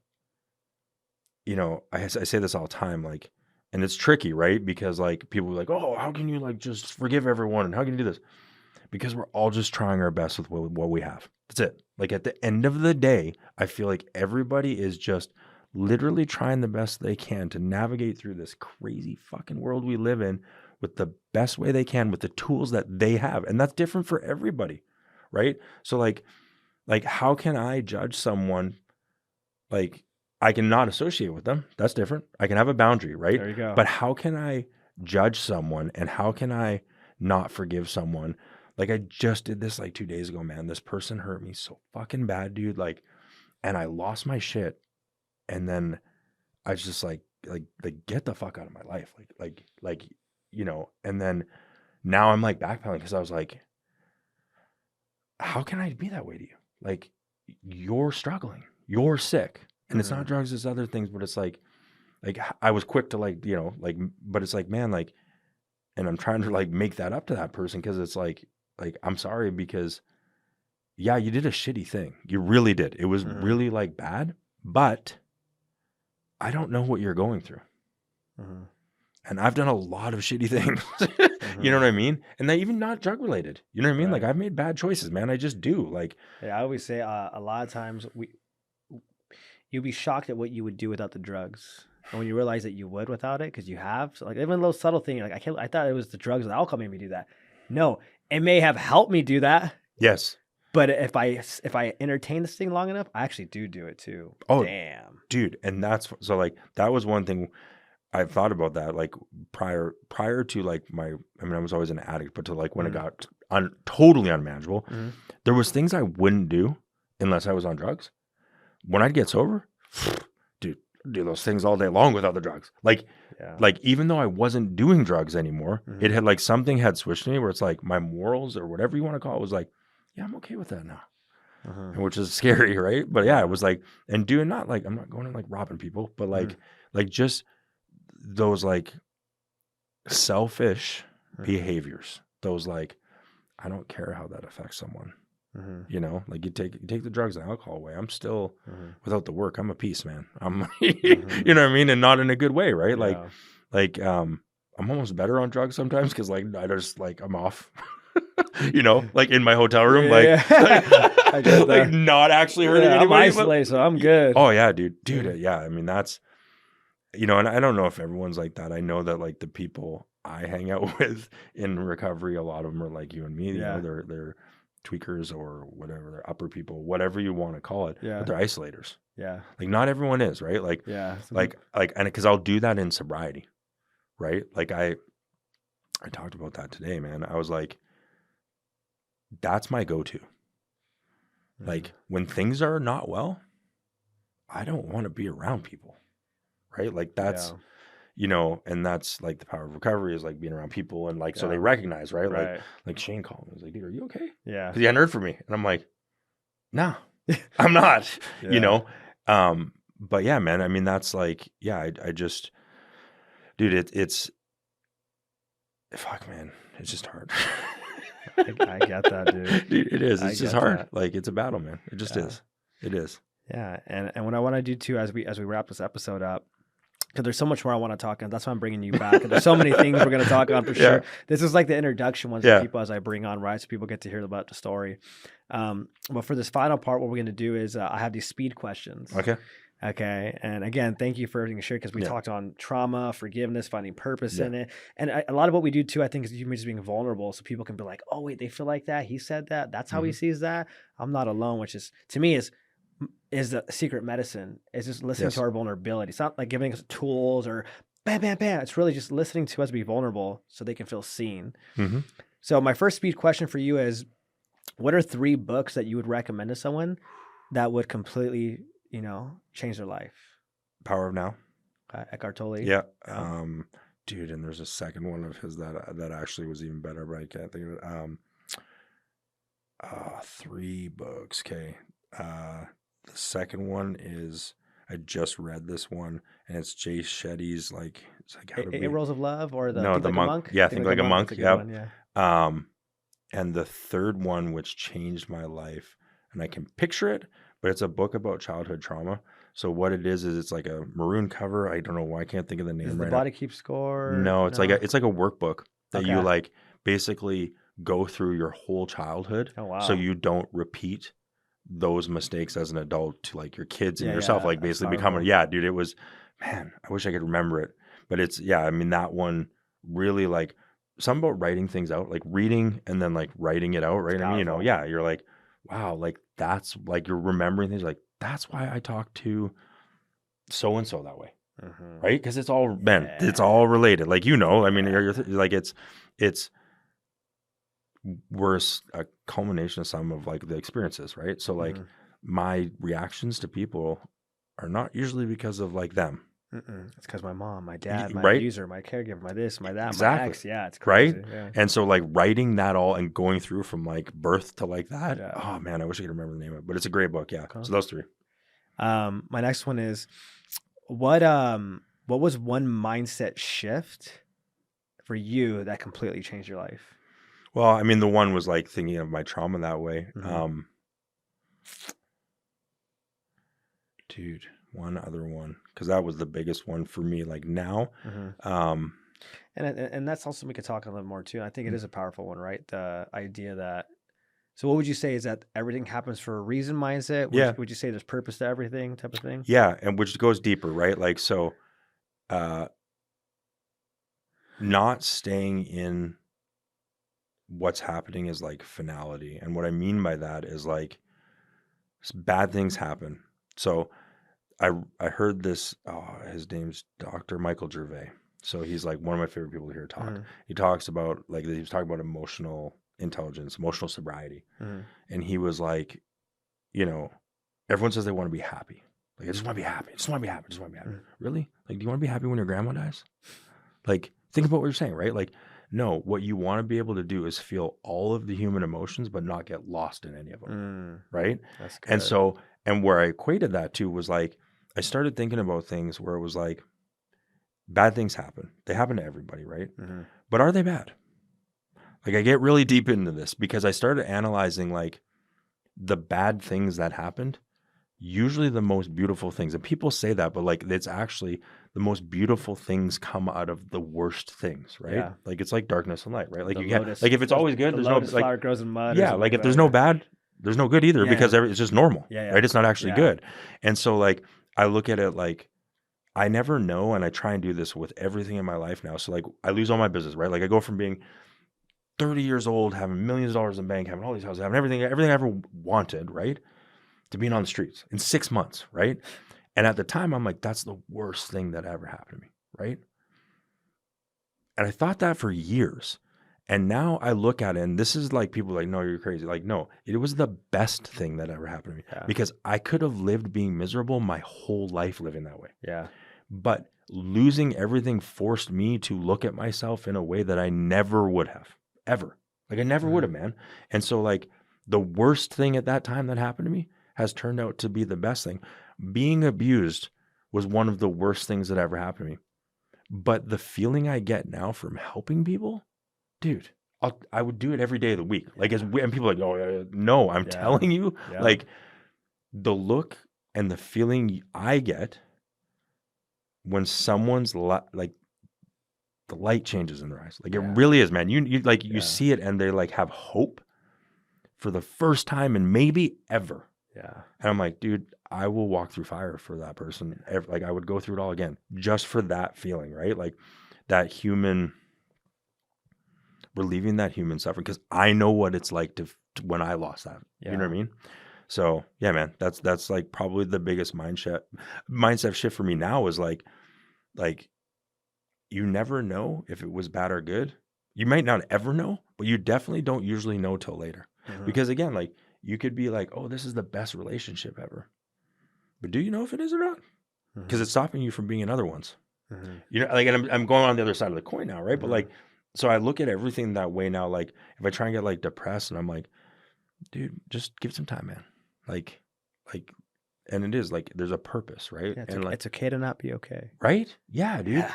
S1: I say this all the time, like, and it's tricky, right? Because like people are like, oh, how can you like just forgive everyone? And how can you do this? Because we're all just trying our best with what we have. That's it. Like at the end of the day, I feel like everybody is just literally trying the best they can to navigate through this crazy fucking world we live in with the best way they can with the tools that they have. And that's different for everybody, right? So like how can I judge someone? Like I can not associate with them. That's different. I can have a boundary, right?
S2: There you go.
S1: But how can I judge someone and how can I not forgive someone? Like I just did this like 2 days ago, man. This person hurt me so fucking bad, dude. Like, and I lost my shit. And then I was just like get the fuck out of my life. And then now I'm like backpedaling because I was like, how can I be that way to you? Like you're struggling, you're sick. And it's not drugs, it's other things, but it's like I was quick to but it's like, man, like, and I'm trying to like make that up to that person because it's like, I'm sorry because yeah, you did a shitty thing. You really did. It was really like bad, but I don't know what you're going through. And I've done a lot of shitty things. You know
S2: Mhm.
S1: what I mean? And they even not drug related. You know what I mean? Like
S2: Right.
S1: I've made bad choices, man. I just do. Like,
S2: Yeah, I always say a lot of times you'd be shocked at what you would do without the drugs. And when you realize that you would without it, because you have, so like even a little subtle thing, you're like I thought it was the drugs and the alcohol made me do that. No, it may have helped me do that,
S1: yes.
S2: but if I entertain this thing long enough, I actually do it too.
S1: Oh,
S2: Damn.
S1: dude. And that's so like that was one thing I've thought about that. Like prior to like I mean, I was always an addict, but to like when it
S2: Mhm.
S1: got totally unmanageable,
S2: Mhm.
S1: there was things I wouldn't do unless I was on drugs. When I'd get sober, dude, do those things all day long without the drugs.
S2: Yeah.
S1: Like even though I wasn't doing drugs anymore, it
S2: Mhm.
S1: had like something had switched to me where it's like my morals or whatever you want to call it was like, yeah, I'm okay with that now.
S2: Mhm.
S1: And which is scary, right? But yeah, it
S2: Yeah.
S1: was like, and doing not like I'm not going and like robbing people, but
S2: Mhm.
S1: like just those like selfish
S2: Mhm.
S1: behaviors. Those like, I don't care how that affects someone.
S2: Mhm.
S1: You know, like you take the drugs and alcohol away. I'm still
S2: Mhm.
S1: without the work. I'm a piece, man. I'm, you
S2: Mhm.
S1: know what I mean, and not in a good way, right?
S2: Yeah.
S1: Like I'm almost better on drugs sometimes because like I just like I'm off. You know, like in my hotel room,
S2: Yeah, yeah. I get
S1: like
S2: that.
S1: not actually hurting
S2: Yeah, I'm
S1: anybody. But
S2: isolated, so I'm good.
S1: oh yeah, dude,
S2: Yeah.
S1: yeah. I mean that's and I don't know if everyone's like that. I know that like the people I hang out with in recovery, a lot of them are like you and me. You know,
S2: Yeah.
S1: they're tweakers or whatever, they're upper people, whatever you want to call it, but
S2: Yeah.
S1: they're isolators.
S2: Yeah.
S1: Like not everyone is, right?
S2: Yeah. Some people.
S1: And because I'll do that in sobriety, right? Like I talked about that today, man. I was like, that's my go-to.
S2: Mhm.
S1: Like when things are not well, I don't want to be around people, right? Like that's
S2: Yeah.
S1: and that's like the power of recovery is like being around people and like so they
S2: Yeah.
S1: recognize, right?
S2: Right.
S1: Like Shane called me. He was like, dude, are you okay?
S2: Yeah.
S1: Because he hadn't heard from me. And I'm like, no, I'm not, you
S2: Yeah.
S1: know? But yeah, man, I mean, that's like, yeah, I just, dude, it's fuck, man, it's just hard.
S2: I get that, dude.
S1: Dude, it is.
S2: I
S1: It's just
S2: get
S1: hard.
S2: that.
S1: Like it's a battle, man. It just
S2: Yeah.
S1: is. It is.
S2: Yeah. And what I want to do too, as we wrap this episode up, because there's so much more I want to talk on. That's why I'm bringing you back. And there's so many things we're going to talk on for
S1: Yeah.
S2: sure. This is like the introduction ones to
S1: Yeah.
S2: people as I bring on, right? So people get to hear about the story. But for this final part, what we're going to do is I have these speed questions.
S1: Okay.
S2: Okay. And again, thank you for everything you shared because we
S1: Yeah.
S2: talked on trauma, forgiveness, finding purpose
S1: Yeah.
S2: in it. And a lot of what we do too, I think, is you just being vulnerable. So people can be like, oh, wait, they feel like that. He said that. That's how he
S1: Mhm.
S2: sees that. I'm not alone, which is, to me, is the secret medicine. Is just listening to
S1: Yes.
S2: our vulnerability. It's not like giving us tools or bam, bam, bam. It's really just listening to us be vulnerable so they can feel seen.
S1: Mm-hmm.
S2: So my first speed question for you is, what are 3 books that you would recommend to someone that would completely, change their life?
S1: Power of Now.
S2: Eckhart Tolle.
S1: Yeah.
S2: Yeah.
S1: Dude, and there's a second one of his that actually was even better, but I can't think of it. 3 books. Okay. The second one is I just read this one, and it's Jay Shetty's like it's like how to
S2: Eight
S1: be
S2: Rules of Love or the
S1: no
S2: Think
S1: the
S2: Like a
S1: monk.
S2: Monk.
S1: Yeah,
S2: Think
S1: think
S2: Like a
S1: like a
S2: Monk. That's
S1: monk.
S2: a good
S1: Yep.
S2: one. Yeah.
S1: And the third one, which changed my life, and I can picture it, but it's a book about childhood trauma. So what it is it's like a maroon cover. I don't know why I can't think of the
S2: Is
S1: name
S2: it The
S1: right now.
S2: Body Keeps Score?
S1: No,
S2: No.
S1: it's like a workbook that you
S2: Okay.
S1: like basically go through your whole childhood
S2: Oh
S1: so
S2: wow.
S1: you don't repeat those mistakes as an adult to like your kids and
S2: Yeah.
S1: yourself,
S2: Yeah.
S1: like
S2: That's
S1: basically becoming
S2: powerful.
S1: yeah, dude, it was man, I wish I could remember it. But it's yeah, I mean that one really like something about writing things out, like reading and then like writing it out,
S2: It's
S1: right? I mean,
S2: powerful.
S1: yeah, you're like, wow, like that's like you're remembering things like that's why I talk to so and so that way.
S2: Mm-hmm.
S1: Right? Because it's all man, it's
S2: Yeah.
S1: all related. Like I mean,
S2: Yeah.
S1: you're like it's we're a culmination of some of like the experiences, right? So like
S2: Mm-hmm.
S1: my reactions to people are not usually because of like them,
S2: It's because my mom, my dad, my
S1: right?
S2: abuser, my caregiver, my this, my that, my
S1: Exactly.
S2: ex. Yeah, it's
S1: Right?
S2: crazy. Yeah.
S1: And so like writing that all and going through from like birth to like that.
S2: Yeah.
S1: Oh man, I wish I could remember the name of it, but it's a great book. Yeah.
S2: Okay.
S1: So those 3.
S2: My next one is what was one mindset shift for you that completely changed your life?
S1: Well, I mean, the one was like thinking of my trauma that way.
S2: Mhm.
S1: Dude, one other one, because that was the biggest one for me. Like now,
S2: Mhm.
S1: um,
S2: And that's also, we could talk a little more too. I think it is a powerful one, right? The idea that, so what would you say is that everything happens for a reason mindset?
S1: Yeah.
S2: Would you say there's purpose to everything type of thing?
S1: Yeah. And which goes deeper, right? Like, so, uh, not staying in what's happening is like finality. And what I mean by that is like bad things happen. So I heard this, his name's Dr. Michael Gervais. So he's like one of my favorite people to hear talk.
S2: Mhm.
S1: He talks about, like, he was talking about emotional intelligence, emotional sobriety.
S2: Mhm.
S1: And he was like, you know, everyone says they want to be happy. Like, I just want to be happy. I just want to be happy. I just want to be happy.
S2: Mhm.
S1: Really? Like, do you want to be happy when your grandma dies? Like, think about what you're saying, right? Like, no, what you want to be able to do is feel all of the human emotions, but not get lost in any of them, right?
S2: That's
S1: And
S2: good.
S1: so, and where I equated that to was like, I started thinking about things where it was like, bad things happen. They happen to everybody, right?
S2: Mhm.
S1: But are they bad? Like, I get really deep into this because I started analyzing like the bad things that happened, usually the most beautiful things. And people say that, but like, it's actually the most beautiful things come out of the worst things, right?
S2: Yeah.
S1: Like, it's like darkness and light, right? Like,
S2: The
S1: you can't,
S2: lotus,
S1: like, if it's always good,
S2: the
S1: there's no,
S2: lotus
S1: like,
S2: flower grows in mud or
S1: yeah,
S2: something
S1: like
S2: like
S1: if
S2: that.
S1: there's no bad, there's no good either,
S2: Yeah,
S1: because
S2: yeah.
S1: it's just normal,
S2: Yeah, yeah.
S1: right? It's not actually
S2: Yeah.
S1: good. And so like, I look at it like, I never know, and I try and do this with everything in my life now. So like, I lose all my business, right? Like, I go from being 30 years old, having millions of dollars in bank, having all these houses, having everything I ever wanted, right? To being on the streets in 6 months, right? And at the time, I'm like, that's the worst thing that ever happened to me, right? And I thought that for years. And now I look at it, and this is like, people are like, no, you're crazy. Like, no, it was the best thing that ever happened to me,
S2: Yeah.
S1: because I could have lived being miserable my whole life living that way.
S2: Yeah.
S1: But losing everything forced me to look at myself in a way that I never would have, ever. Like, I never would have, man. And so like, the worst thing at that time that happened to me has turned out to be the best thing. Being abused was one of the worst things that ever happened to me. But the feeling I get now from helping people, dude, I would do it every day of the week. Like, and people are like, oh, yeah, no, I'm
S2: Yeah.
S1: telling you,
S2: Yeah.
S1: like, the look and the feeling I get when someone's like, the light changes in their eyes. Like, it
S2: Yeah.
S1: really is, man. You like, you
S2: Yeah.
S1: see it, and they like have hope for the first time and maybe ever.
S2: Yeah.
S1: And I'm like, dude, I will walk through fire for that person. Like, I would go through it all again just for that feeling, right? Like, that human, relieving that human suffering, because I know what it's like to when I lost that. You know what I mean? So yeah, man, that's like probably the biggest mindset shift for me now is like you never know if it was bad or good. You might not ever know, but you definitely don't usually know till later.
S2: Mhm.
S1: Because again, like, you could be like, oh, this is the best relationship ever. But do you know if it is or not? Because it's stopping you from being in other ones.
S2: Mhm.
S1: You know, like, and I'm going on the other side of the coin now, right? But
S2: Mhm.
S1: like, so I look at everything that way now. Like, if I try and get like depressed, and I'm like, dude, just give it some time, man. Like, and it is like, there's a purpose, right?
S2: Yeah,
S1: And like,
S2: it's okay to not be okay.
S1: right? Yeah, dude.
S2: Yeah.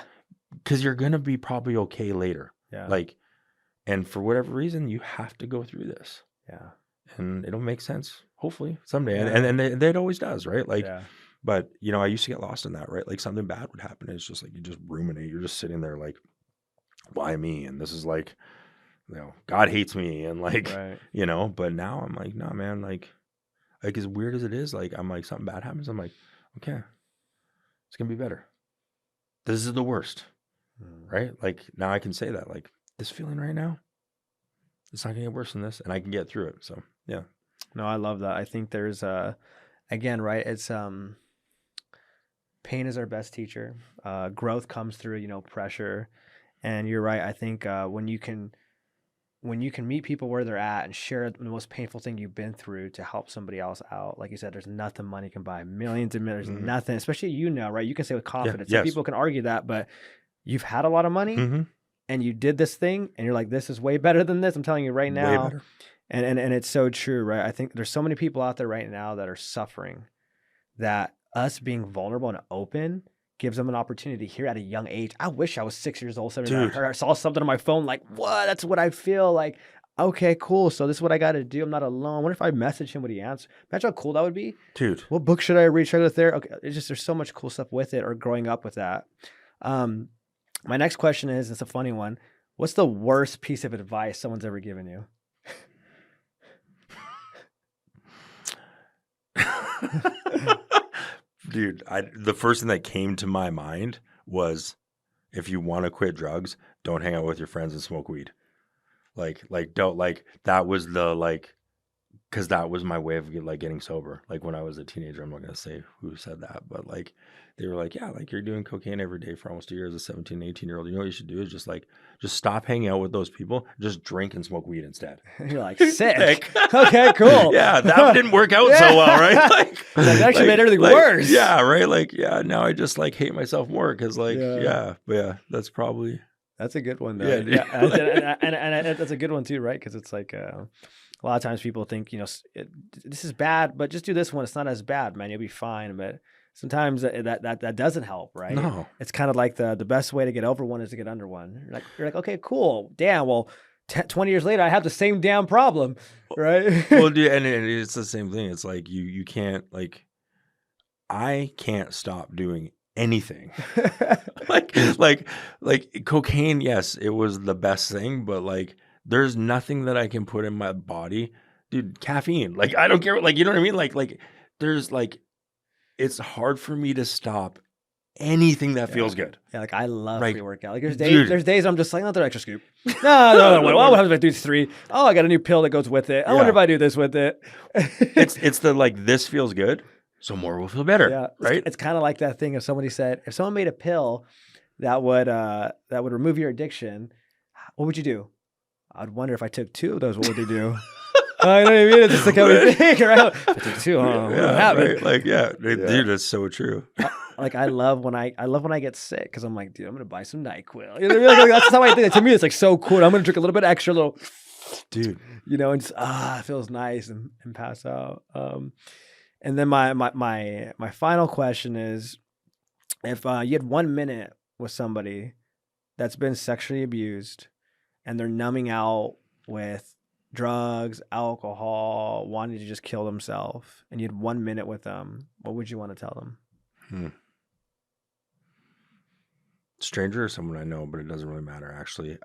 S1: Because you're gonna be probably okay later.
S2: Yeah.
S1: Like, and for whatever reason, you have to go through this,
S2: Yeah.
S1: and it'll make sense hopefully someday.
S2: Yeah.
S1: And it always does, right? Like,
S2: Yeah.
S1: but you know, I used to get lost in that, right? Like, something bad would happen, and it's just like, you just ruminate. You're just sitting there like, why me? And this is like, you know, God hates me, and like,
S2: Right.
S1: you know. But now I'm like, no, man. Like as weird as it is, like, I'm like, something bad happens, I'm like, okay, it's gonna be better. This is the worst, right? Like, now I can say that, like, this feeling right now, it's not gonna get worse than this, and I can get through it. So yeah.
S2: No, I love that. I think there's again, right? It's pain is our best teacher. Growth comes through, pressure. And you're right. I think when you can meet people where they're at and share the most painful thing you've been through to help somebody else out, like you said, there's nothing money can buy. Millions and millions,
S1: Mhm.
S2: nothing. Especially right? You can say with confidence.
S1: yes.
S2: Some people can argue that, but you've had a lot of money
S1: Mm-hmm.
S2: and you did this thing, and you're like, this is way better than this. I'm telling you right
S1: Way
S2: now.
S1: better.
S2: And it's so true, right? I think there's so many people out there right now that are suffering, that us being vulnerable and open gives them an opportunity here at a young age. I wish I was 6 years old, 7 years old. I saw something on my phone like, what? That's what I feel like. Okay, cool. So this is what I got to do. I'm not alone. I wonder if I message him, would he answer? Imagine how cool that would be.
S1: Dude.
S2: What book should I read? Should I go there? Okay. It's just, there's so much cool stuff with it, or growing up with that. My next question is, it's a funny one. What's the worst piece of advice someone's ever given you?
S1: Dude, the first thing that came to my mind was, if you want to quit drugs, don't hang out with your friends and smoke weed. Don't that was the because that was my way of getting sober. Like when I was a teenager, I'm not gonna say who said that, but they were like, yeah, you're doing cocaine every day for almost a year as a 17, 18-year-old. You know what you should do is just stop hanging out with those people, just drink and smoke weed instead.
S2: You're like, sick. Okay, cool.
S1: Yeah, that didn't work out so well, right?
S2: That actually made everything worse.
S1: Yeah, right. Now I just hate myself more because that's probably.
S2: That's a good one, though.
S1: Yeah,
S2: and that's a good one too, right? Because it's a lot of times people think, this is bad, but just do this one. It's not as bad, man. You'll be fine. But sometimes that doesn't help, right?
S1: No.
S2: It's kind of like the best way to get over one is to get under one. You're like, okay, cool. Damn. Well, 20 years later, I have the same damn problem, right?
S1: Well, dude, and it's the same thing. It's like you can't I can't stop doing anything. like cocaine, yes, it was the best thing, but there's nothing that I can put in my body. Dude, caffeine. I don't care, you know what I mean? There's it's hard for me to stop anything that feels good.
S2: Yeah, I love pre-workout. There's days I'm just like, another extra scoop. No. What happens if I do 3? Oh, I got a new pill that goes with it. I wonder if I do this with it.
S1: it's the this feels good, so more will feel better. Yeah, right.
S2: It's kind of like that thing. If someone made a pill that would remove your addiction, what would you do? I'd wonder if I took 2 of those, what would they do? You know what I mean? It's just how we think, right? If I took 2, what would happen?
S1: Right. Dude, that's so true.
S2: I love when I get sick because I'm like, dude, I'm gonna buy some NyQuil. That's how I think. To me, it's so cool. I'm gonna drink a little bit extra,
S1: dude.
S2: And just it feels nice and pass out. And then my final question is, if you had 1 minute with somebody that's been sexually abused and they're numbing out with drugs, alcohol, wanting to just kill themselves, and you had 1 minute with them, what would you want to tell them?
S1: Stranger or someone I know, but it doesn't really matter, actually.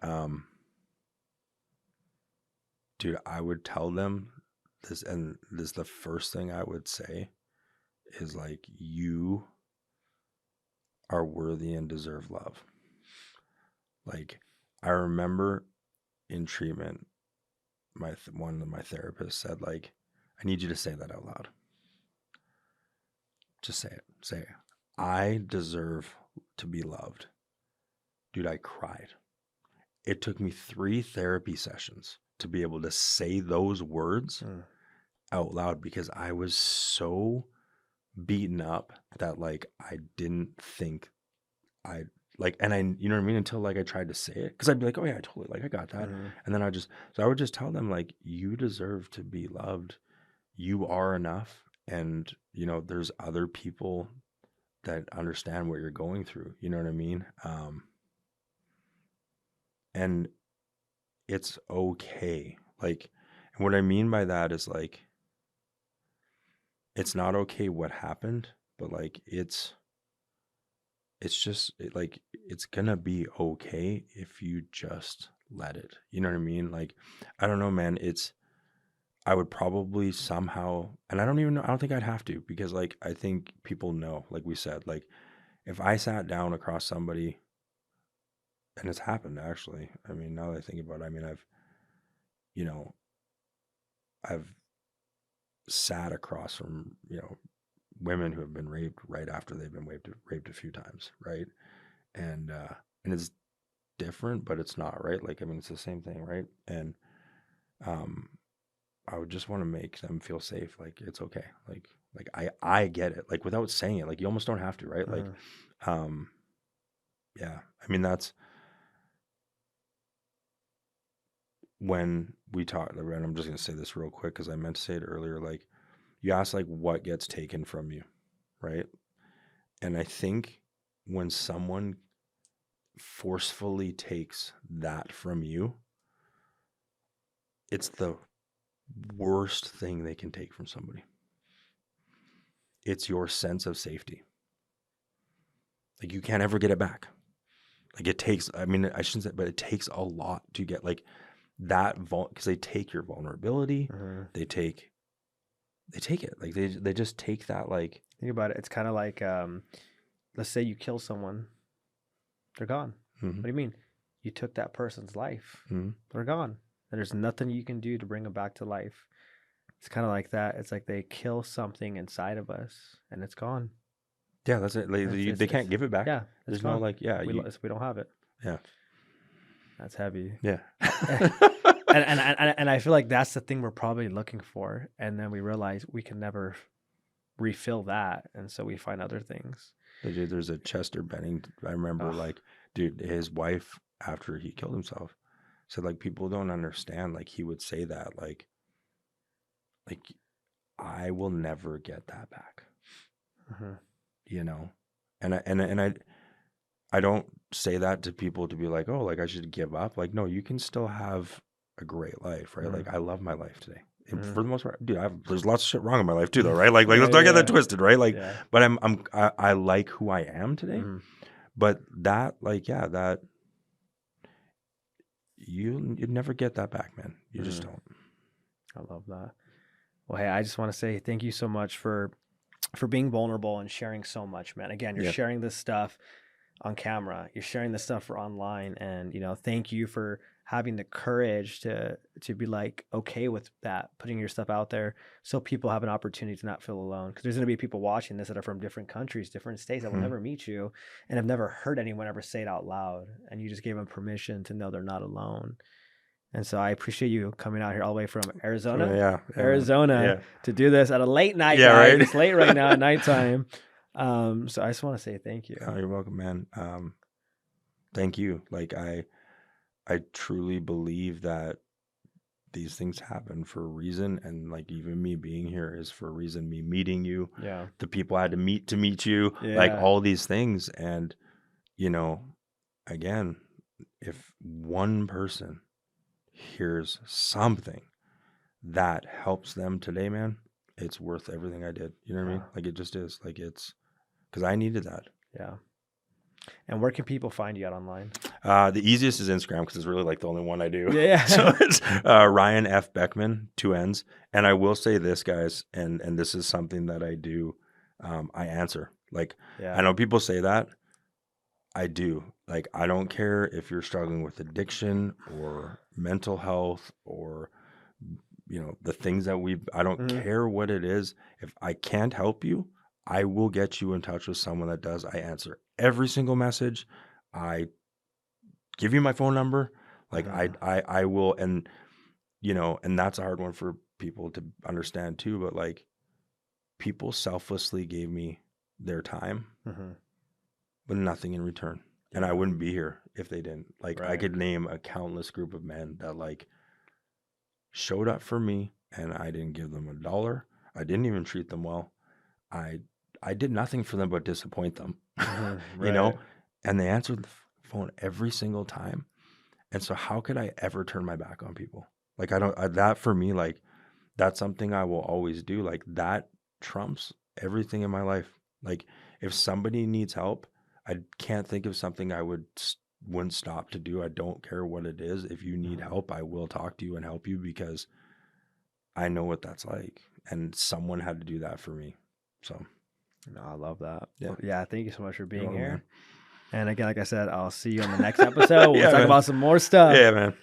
S1: Dude, I would tell them this, and this is the first thing I would say is you are worthy and deserve love. I remember in treatment, one of my therapists said, I need you to say that out loud. Just say it. Say it. I deserve to be loved. Dude, I cried. It took me 3 therapy sessions to be able to say those words out loud because I was so beaten up that I didn't think and I, you know what I mean? Until I tried to say it, because I'd be like, oh yeah, I totally, I got that. And then I would just tell them you deserve to be loved. You are enough. And there's other people that understand what you're going through. You know what I mean? And it's okay. And what I mean by that is it's not okay what happened, but it's just it's gonna be okay if you just let it. You know what I mean? I don't know, man. I would probably somehow, and I don't even know, I don't think I'd have to, because I think people know, like we said, if I sat down across somebody, and it's happened actually. I mean, now that I think about it, I mean, I've sat across from, women who have been raped right after they've been raped a few times, right? And it's different, but it's not, right? I mean, it's the same thing, right? And I would just want to make them feel safe. It's okay. I get it. Without saying it, you almost don't have to, right? Yeah. I mean, that's when we talk, and I'm just going to say this real quick because I meant to say it earlier. You ask what gets taken from you, right? And I think when someone forcefully takes that from you, it's the worst thing they can take from somebody. It's your sense of safety. You can't ever get it back. Like it takes, I mean, I shouldn't say, but it takes a lot to get like that because they take your vulnerability. They take it. Like they just take that, like,
S2: Think about it. It's kind of like, let's say you kill someone, they're gone. What do you mean? You took that person's life. They're gone. And there's nothing you can do to bring them back to life. It's kind of like that. It's like they kill something inside of us and it's gone.
S1: Yeah, that's it. Like, they can't give it back.
S2: Yeah.
S1: There's
S2: gone.
S1: no like, yeah.
S2: We don't have it.
S1: Yeah.
S2: That's heavy.
S1: Yeah.
S2: and I feel like that's the thing we're probably looking for. And then we realize we can never refill that. And so we find other things.
S1: Dude, there's a Chester Bennington. I remember, like, dude, his wife, after he killed himself, said, like, people don't understand. Like, he would say that, like, I will never get that back. You know? And I don't say that to people to be like, oh, like, I should give up. Like, no, you can still have a great life, right? Like, I love my life today. And for the most part, dude, there's lots of shit wrong in my life too, though, right? Like, let's not get that twisted, right? Like, but I like who I am today. But that, like, yeah, that you'd never get that back, man. You just don't.
S2: I love that. Well, hey, I just want to say thank you so much for being vulnerable and sharing so much, man. Again, you're sharing this stuff on camera. You're sharing this stuff for online, and thank you for having the courage to be like okay with that, putting your stuff out there so people have an opportunity to not feel alone. Because there's going to be people watching this that are from different countries, different states that will never meet you and have never heard anyone ever say it out loud. And you just gave them permission to know they're not alone. And so I appreciate you coming out here all the way from Arizona, to do this at a late night.
S1: Yeah,
S2: guys.
S1: right.
S2: It's late right now at nighttime. So I just want to say thank you.
S1: Oh, you're welcome, man. Thank you. Like, I truly believe that these things happen for a reason. And like, even me being here is for a reason. Me meeting you, the people I had to meet you, like all these things. And, again, if one person hears something that helps them today, man, it's worth everything I did. You know what I mean? Like, it just is. Like, it's because I needed that.
S2: Yeah. And where can people find you out online?
S1: The easiest is Instagram because it's really like the only one I do.
S2: Yeah.
S1: So it's Ryan F. Beckmann, 2 N's. And I will say this, guys, and this is something that I do. I answer. Like, I know people say that. I do. Like, I don't care if you're struggling with addiction or mental health or, the things that I don't care what it is. If I can't help you, I will get you in touch with someone that does. I answer every single message. I give you my phone number. Like, I will. And, and that's a hard one for people to understand too. But like, people selflessly gave me their time, but nothing in return. And I wouldn't be here if they didn't. Like, I could name a countless group of men that like showed up for me, and I didn't give them $1. I didn't even treat them well. I did nothing for them but disappoint them, and they answered the phone every single time. And so how could I ever turn my back on people? Like, that for me, like, that's something I will always do. Like, that trumps everything in my life. Like, if somebody needs help, I can't think of something I wouldn't stop to do. I don't care what it is. If you need help, I will talk to you and help you because I know what that's like. And someone had to do that for me. So.
S2: No, I love that.
S1: Yeah.
S2: Well, yeah. Thank you so much for being here.
S1: Man.
S2: And again, like I said, I'll see you on the next episode. We'll talk about some more stuff.
S1: Yeah, man.